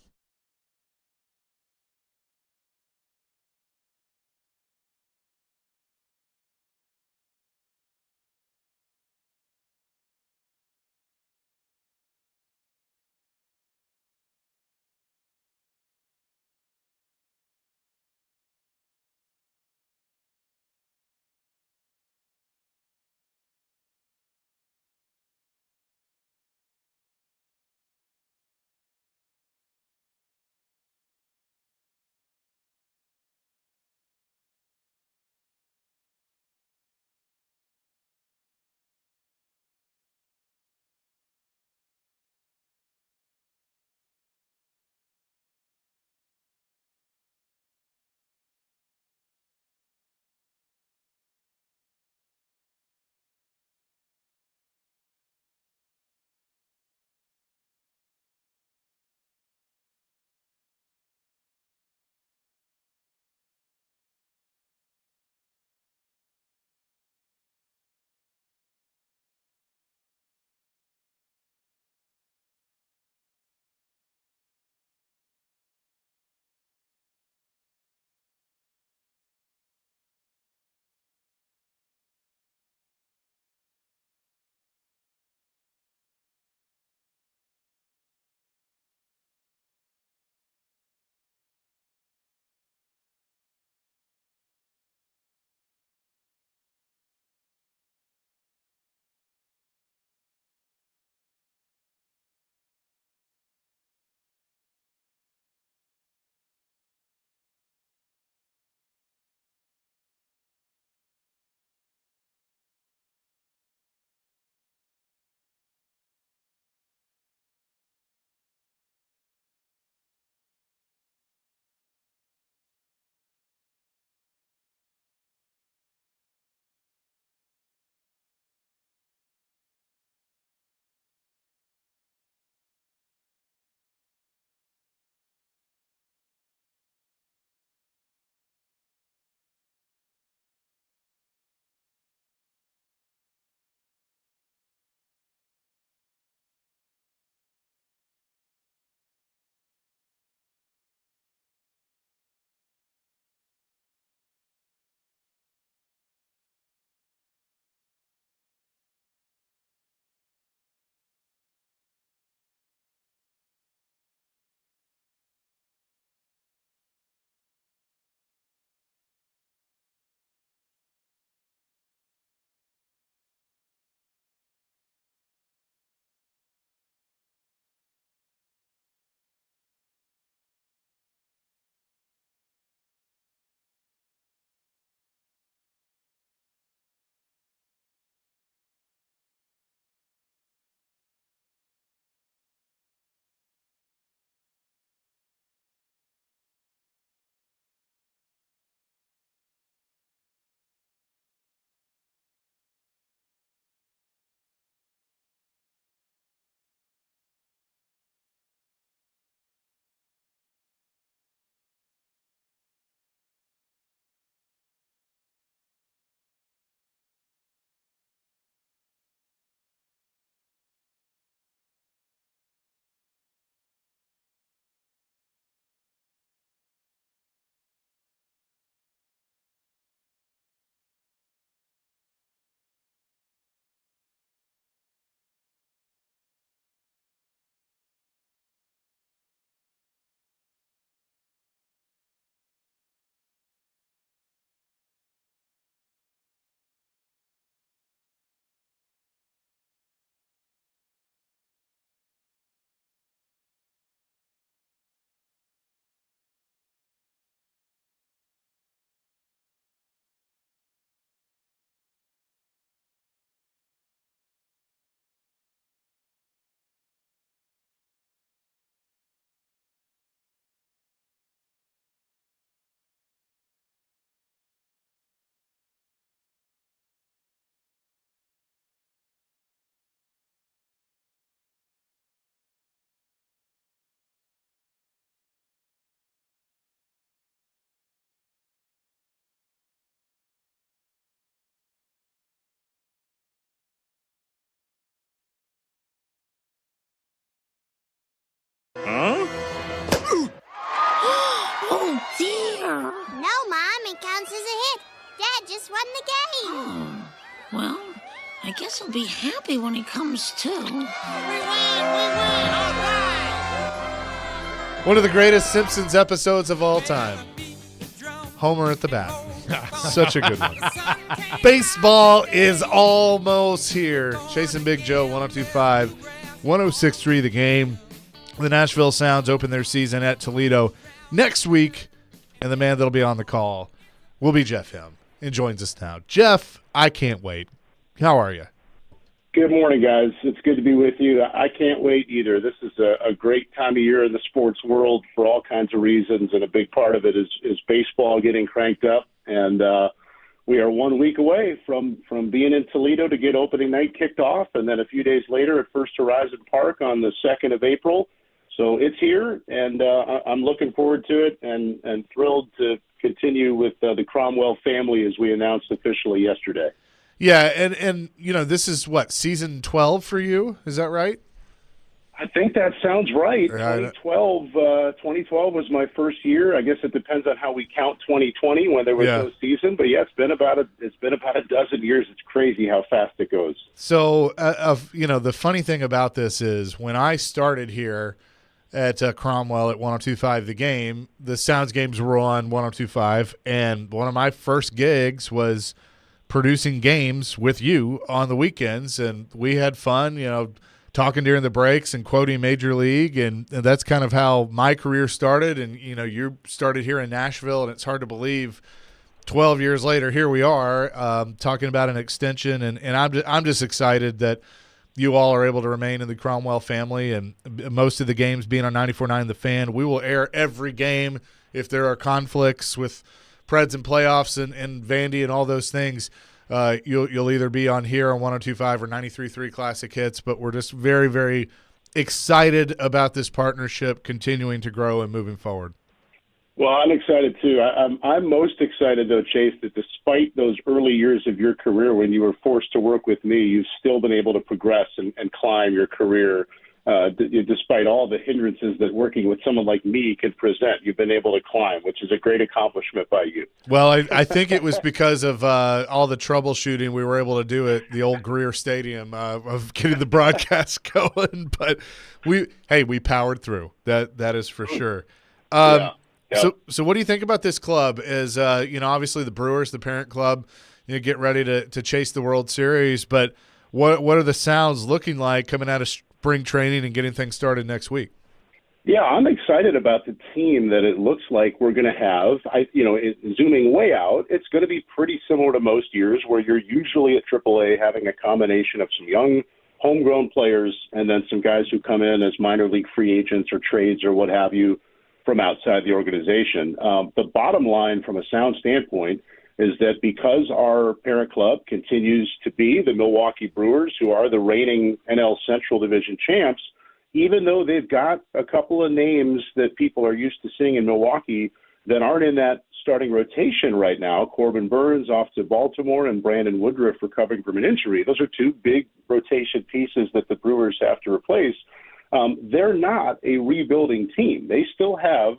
No, Mom, it counts as a hit. Dad just won the game. Oh, well, I guess he'll be happy when he comes to. We win! All right! One of the greatest Simpsons episodes of all time. Homer at the bat. Such a good one. Baseball is almost here. Chasing Big Joe, 102.5, 106.3 The Game. The Nashville Sounds open their season at Toledo next week, and the man that'll be on the call will be Jeff Hem, and joins us now. Jeff, I can't wait. How are you? Good morning, guys. It's good to be with you. I can't wait either. This is a great time of year in the sports world for all kinds of reasons, and a big part of it is baseball getting cranked up. And we are 1 week away from being in Toledo to get opening night kicked off, and then a few days later at First Horizon Park on the 2nd of April. So it's here, and I'm looking forward to it and thrilled to continue with the Cromwell family as we announced officially yesterday. Yeah, and you know, this is what, season 12 for you? Is that right? I think that sounds right. 2012 was my first year. I guess it depends on how we count 2020 when there was no season. But yeah, it's been about a dozen years. It's crazy how fast it goes. So, you know, the funny thing about this is when I started here at Cromwell at 102.5 The Game, the Sounds games were on 102.5, and one of my first gigs was producing games with you on the weekends, and we had fun, you know, talking during the breaks and quoting Major League, and that's kind of how my career started. And, you know, you started here in Nashville, and it's hard to believe 12 years later, here we are talking about an extension, and I'm just excited that you all are able to remain in the Cromwell family, and most of the games being on 94.9 The Fan. We will air every game if there are conflicts with Preds and playoffs and Vandy and all those things. You'll either be on here on 102.5 or 93.3 Classic Hits, but we're just very, very excited about this partnership continuing to grow and moving forward. Well, I'm excited too. I'm most excited, though, Chase, that despite those early years of your career when you were forced to work with me, you've still been able to progress and climb your career. Despite all the hindrances that working with someone like me could present, you've been able to climb, which is a great accomplishment by you. Well, I think it was because of all the troubleshooting we were able to do at the old Greer Stadium of getting the broadcast going. But we powered through. That is for sure. So what do you think about this club? As you know, obviously the Brewers, the parent club, you know, get ready to chase the World Series. But what are the Sounds looking like coming out of spring training and getting things started next week? Yeah, I'm excited about the team that it looks like we're going to have. Zooming way out, it's going to be pretty similar to most years where you're usually at AAA having a combination of some young homegrown players and then some guys who come in as minor league free agents or trades or what have you from outside the organization. The bottom line from a Sound standpoint is that because our parent club continues to be the Milwaukee Brewers, who are the reigning NL Central Division champs, even though they've got a couple of names that people are used to seeing in Milwaukee that aren't in that starting rotation right now, Corbin Burns off to Baltimore and Brandon Woodruff recovering from an injury. Those are two big rotation pieces that the Brewers have to replace. They're not a rebuilding team. They still have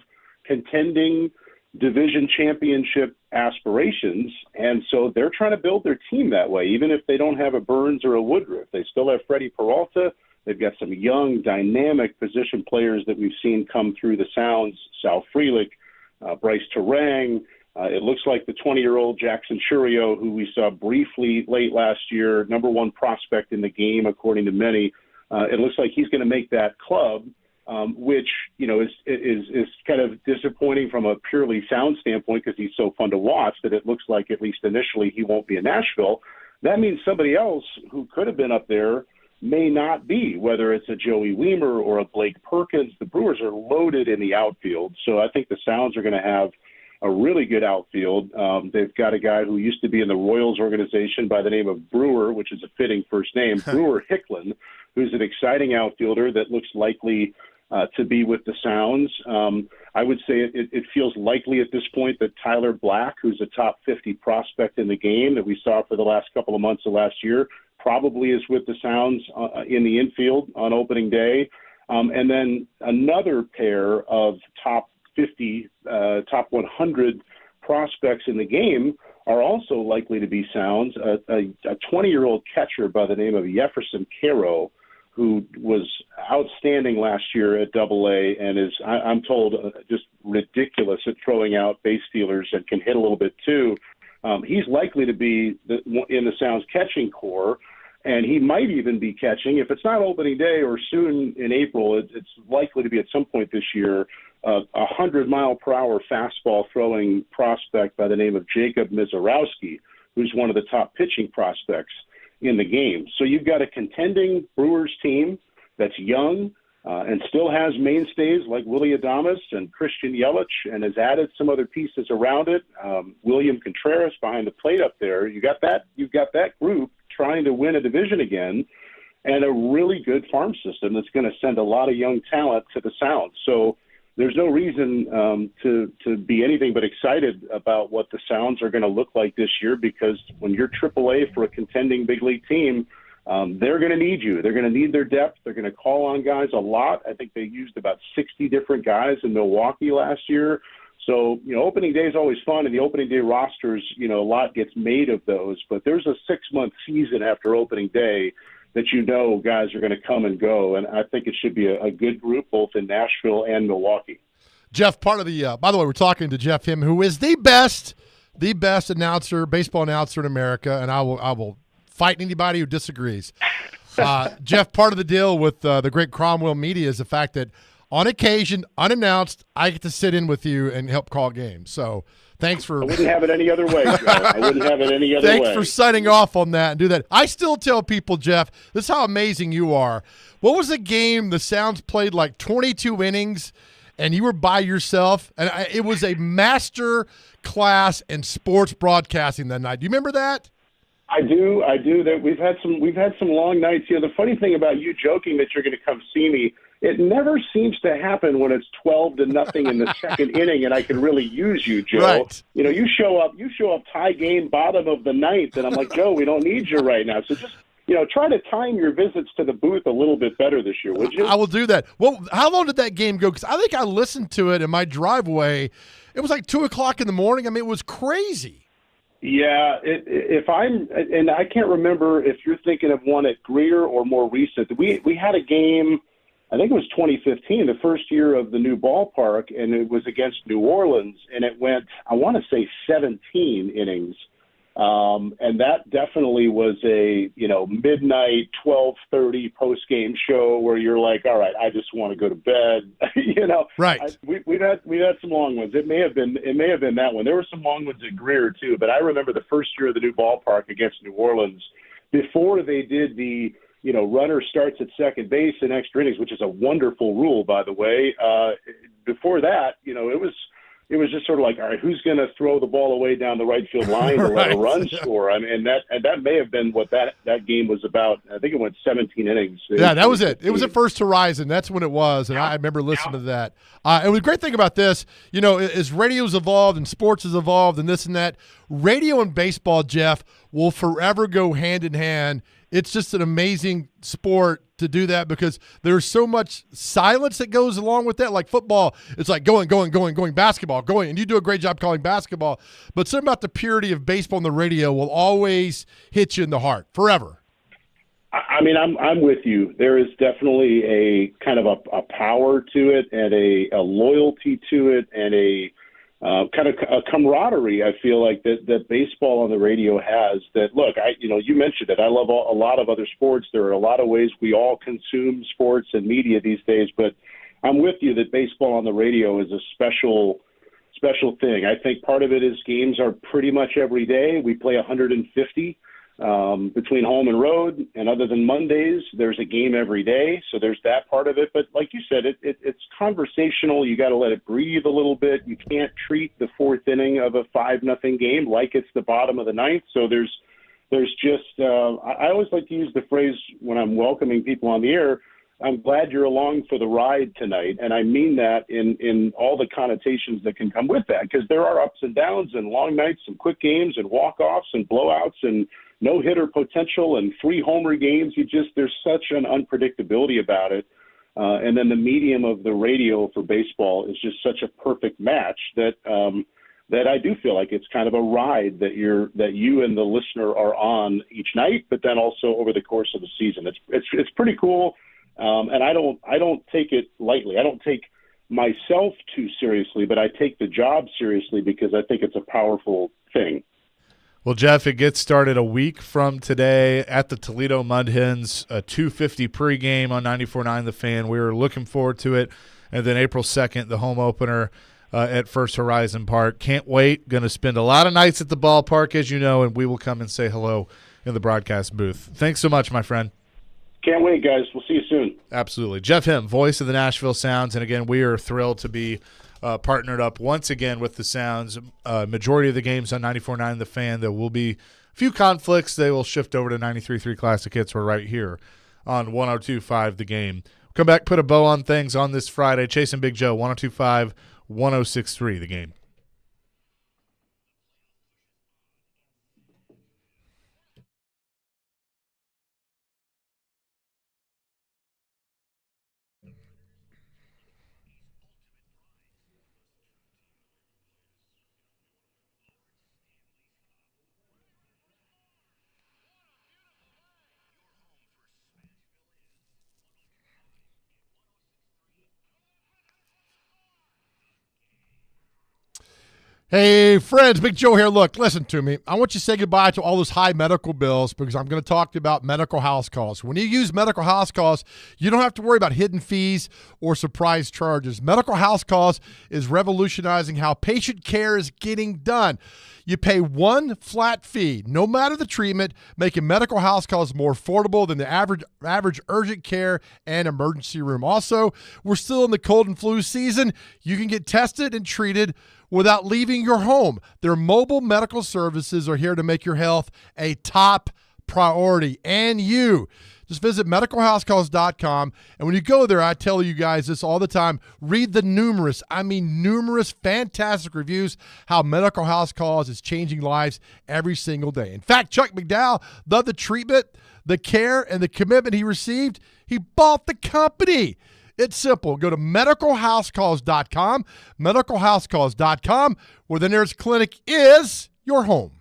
contending division championship aspirations, and so they're trying to build their team that way, even if they don't have a Burns or a Woodruff. They still have Freddie Peralta. They've got some young, dynamic position players that we've seen come through the Sounds, Sal Frelick, Bryce Terang. It looks like the 20-year-old Jackson Churio, who we saw briefly late last year, number one prospect in the game, according to many. It looks like he's going to make that club, which, you know, is kind of disappointing from a purely Sound standpoint because he's so fun to watch that it looks like, at least initially, he won't be in Nashville. That means somebody else who could have been up there may not be, whether it's a Joey Weimer or a Blake Perkins. The Brewers are loaded in the outfield, so I think the Sounds are going to have a really good outfield. They've got a guy who used to be in the Royals organization by the name of Brewer, which is a fitting first name, Brewer Hicklin, who's an exciting outfielder that looks likely to be with the Sounds. I would say it feels likely at this point that Tyler Black, who's a top 50 prospect in the game that we saw for the last couple of months of last year, probably is with the Sounds in the infield on opening day. And then another pair of top 50, top 100 prospects in the game are also likely to be sounds. A 20-year-old catcher by the name of Jefferson Caro, who was outstanding last year at AA and is, I'm told, just ridiculous at throwing out base stealers and can hit a little bit too. He's likely to be in the Sounds catching core, and he might even be catching, if it's not opening day or soon in April, it's likely to be at some point this year, a 100-mile-per-hour fastball throwing prospect by the name of Jacob Mizorowski, who's one of the top pitching prospects in the game. So you've got a contending Brewers team that's young and still has mainstays like Willy Adames and Christian Yelich, and has added some other pieces around it. William Contreras behind the plate up there. You've got that group trying to win a division again, and a really good farm system that's going to send a lot of young talent to the Sound. So there's no reason to be anything but excited about what the Sounds are going to look like this year, because when you're AAA for a contending big league team, they're going to need you. They're going to need their depth. They're going to call on guys a lot. I think they used about 60 different guys in Milwaukee last year. So, opening day is always fun, and the opening day rosters, a lot gets made of those. But there's a 6-month season after opening day that guys are going to come and go. And I think it should be a good group both in Nashville and Milwaukee. Jeff, part of the by the way, we're talking to Jeff Him, who is the best announcer, baseball announcer in America, and I will fight anybody who disagrees. Jeff, part of the deal with the great Cromwell Media is the fact that on occasion, unannounced, I get to sit in with you and help call games. So thanks for. I wouldn't have it any other way, Joe. I wouldn't have it any other way. Thanks for signing off on that and do that. I still tell people, Jeff, this is how amazing you are. What was the game the Sounds played like 22 innings and you were by yourself? And it was a master class in sports broadcasting that night. Do you remember that? I do. That we've had some long nights. The funny thing about you joking that you're going to come see me, it never seems to happen when it's 12-0 in the second inning, and I can really use you, Joe. Right. You show up tie game, bottom of the ninth, and I'm like, Joe, we don't need you right now. So just try to time your visits to the booth a little bit better this year, would you? I will do that. Well, how long did that game go? Because I think I listened to it in my driveway. It was like 2:00 in the morning. I mean, it was crazy. Yeah, and I can't remember if you're thinking of one at Greer or more recent. We had a game, I think it was 2015, the first year of the new ballpark, and it was against New Orleans, and it went, I want to say 17 innings. And that definitely was a, midnight 12:30 post-game show where you're like, all right, I just want to go to bed. Right. We've had some long ones. It may have been that one. There were some long ones at Greer too, but I remember the first year of the new ballpark against New Orleans, before they did the, runner starts at second base in extra innings, which is a wonderful rule, by the way. Before that, it was just sort of like, all right, who's going to throw the ball away down the right field line to let a run score? I mean, and that may have been what that game was about. I think it went 17 innings. Yeah, that was it. It was at First Horizon. That's when it was, and I remember listening to that. And the great thing about this, as radio's evolved and sports has evolved and this and that, radio and baseball, Jeff, will forever go hand in hand. It's just an amazing sport to do that because there's so much silence that goes along with that. Like football, it's like going, basketball, going. And you do a great job calling basketball. But something about the purity of baseball on the radio will always hit you in the heart forever. I mean, I'm with you. There is definitely a kind of a power to it and a loyalty to it and a kind of a camaraderie, I feel like, that baseball on the radio has. That, look, you mentioned it. I love a lot of other sports. There are a lot of ways we all consume sports and media these days, but I'm with you that baseball on the radio is a special thing. I think part of it is games are pretty much every day. We play 150 between home and road, and other than Mondays, there's a game every day. So there's that part of it. But like you said, it's conversational. You got to let it breathe a little bit. You can't treat the fourth inning of a 5-0 game like it's the bottom of the ninth. So there's just I always like to use the phrase when I'm welcoming people on the air, I'm glad you're along for the ride tonight. And I mean that in all the connotations that can come with that, because there are ups and downs and long nights and quick games and walk-offs and blowouts and no-hitter potential and 3 homer games. There's such an unpredictability about it. And then the medium of the radio for baseball is just such a perfect match that that I do feel like it's kind of a ride that you and the listener are on each night, but then also over the course of the season. It's pretty cool, and I don't take it lightly. I don't take myself too seriously, but I take the job seriously because I think it's a powerful thing. Well, Jeff, it gets started a week from today at the Toledo Mud Hens, a 2:50 pregame on 94.9 The Fan. We were looking forward to it. And then April 2nd, the home opener at First Horizon Park. Can't wait. Going to spend a lot of nights at the ballpark, as you know, and we will come and say hello in the broadcast booth. Thanks so much, my friend. Can't wait, guys. We'll see you soon. Absolutely. Jeff Him, voice of the Nashville Sounds. And, again, we are thrilled to be partnered up once again with the Sounds. Majority of the games on 94.9 The Fan. There will be a few conflicts. They will shift over to 93.3 Classic Hits. We're right here on 102.5 The Game. Come back, put a bow on things on this Friday. Chase and Big Joe, 102.5, 106.3 The Game. Hey, friends, Big Joe here. Look, listen to me. I want you to say goodbye to all those high medical bills because I'm going to talk to you about medical house calls. When you use medical house calls, you don't have to worry about hidden fees or surprise charges. Medical house calls is revolutionizing how patient care is getting done. You pay one flat fee, no matter the treatment, making medical house calls more affordable than the average urgent care and emergency room. Also, we're still in the cold and flu season. You can get tested and treated without leaving your home. Their mobile medical services are here to make your health a top priority. And you just visit medicalhousecalls.com. And when you go there, I tell you guys this all the time, read the numerous, fantastic reviews how Medical House Calls is changing lives every single day. In fact, Chuck McDowell loved the treatment, the care, and the commitment he received. He bought the company. It's simple. Go to medicalhousecalls.com, medicalhousecalls.com, where the nearest clinic is your home.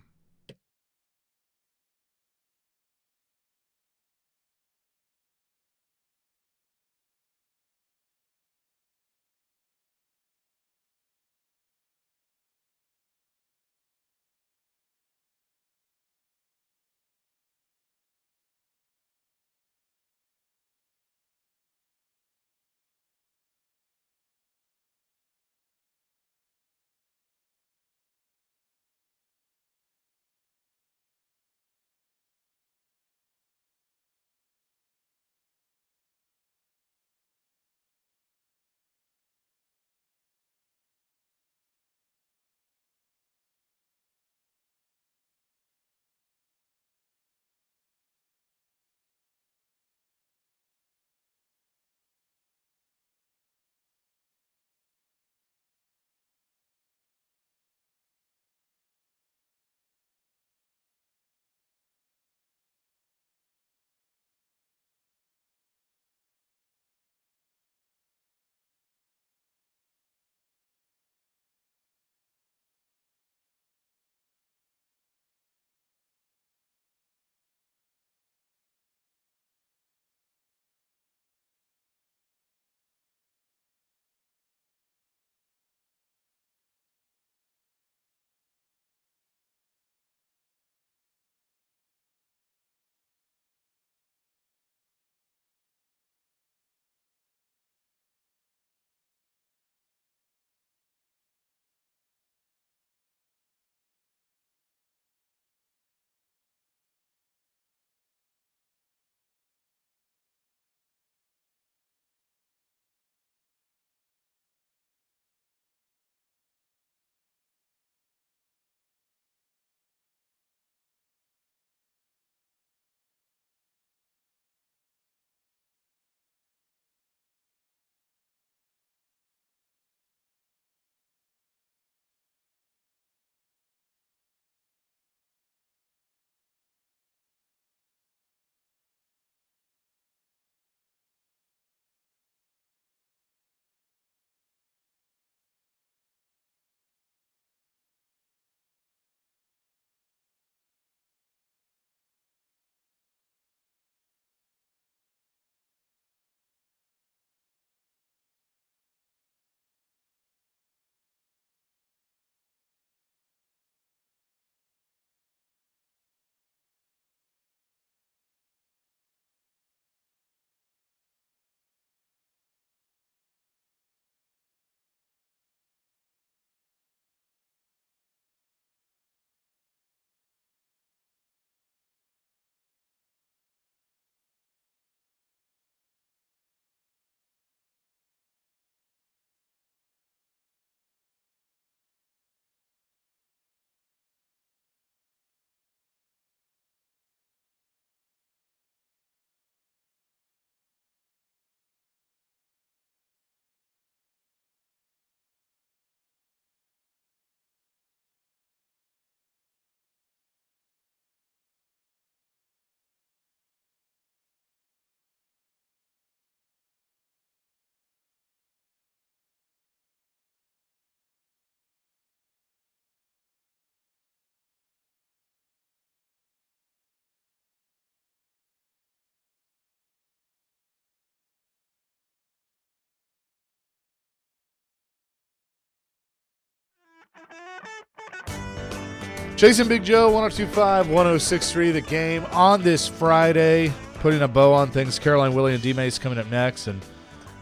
Jason Big Joe, 102.5, 106.3, The Game on this Friday. Putting a bow on things. Caroline, Willie, and D-Mace coming up next. And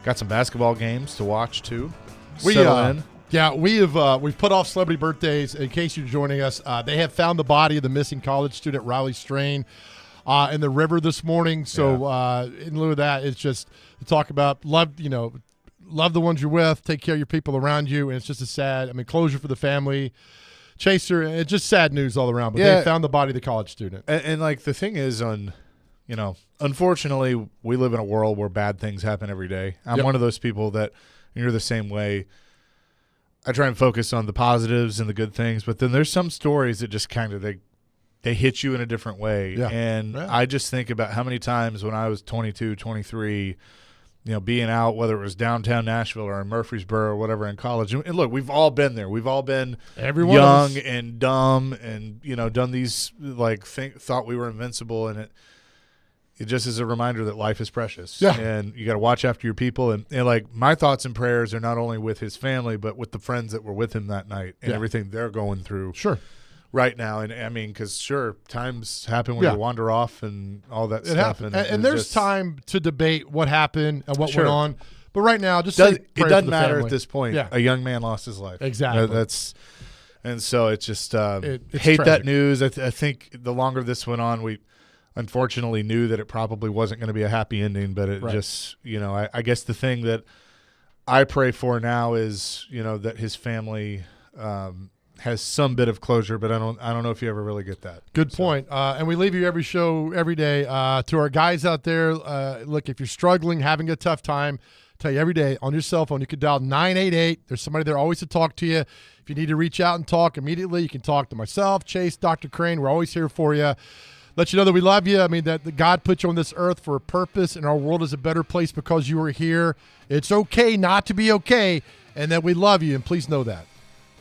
got some basketball games to watch, too. Yeah, we've put off celebrity birthdays. In case you're joining us, they have found the body of the missing college student Riley Strain in the river this morning. So in lieu of that, it's just to talk about love the ones you're with, take care of your people around you, and it's just a sad, closure for the family. Chaser, it's just sad news all around. But they found the body of the college student. And like the thing is, unfortunately, we live in a world where bad things happen every day. I'm one of those people that you're the same way. I try and focus on the positives and the good things, but then there's some stories that just kind of they hit you in a different way. Yeah. And I just think about how many times when I was 22, 23, being out, whether it was downtown Nashville or in Murfreesboro or whatever in college. And look, we've all been there. We've all been young and dumb and, done these, thought we were invincible. And it just is a reminder that life is precious. Yeah. And you got to watch after your people. And my thoughts and prayers are not only with his family, but with the friends that were with him that night and everything they're going through. Sure. Right now, and because times happen when you wander off and all that stuff. And there's time to debate what happened and what went on. But right now, it doesn't matter at this point. Yeah. A young man lost his life. Exactly. And so it's just it's hate tragic. that news. I think the longer this went on, we unfortunately knew that it probably wasn't going to be a happy ending. But it just, I guess the thing that I pray for now is, that his family has some bit of closure, but I don't know if you ever really get that. Good point. And we leave you every show, every day. To our guys out there, look, if you're struggling, having a tough time, tell you every day on your cell phone, you can dial 988. There's somebody there always to talk to you. If you need to reach out and talk immediately, you can talk to myself, Chase, Dr. Crane. We're always here for you. Let you know that we love you. That God put you on this earth for a purpose, and our world is a better place because you are here. It's okay not to be okay, and that we love you, and please know that.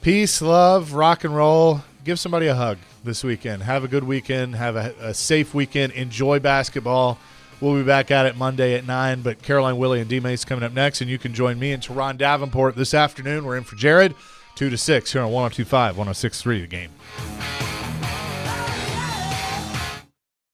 Peace, love, rock and roll. Give somebody a hug this weekend. Have a good weekend. Have a safe weekend. Enjoy basketball. We'll be back at it Monday at 9, but Caroline, Willie, and D-Mace coming up next, and you can join me and Teron Davenport this afternoon. We're in for Jared, 2 to 6 here on 102.5, 106.3 The Game.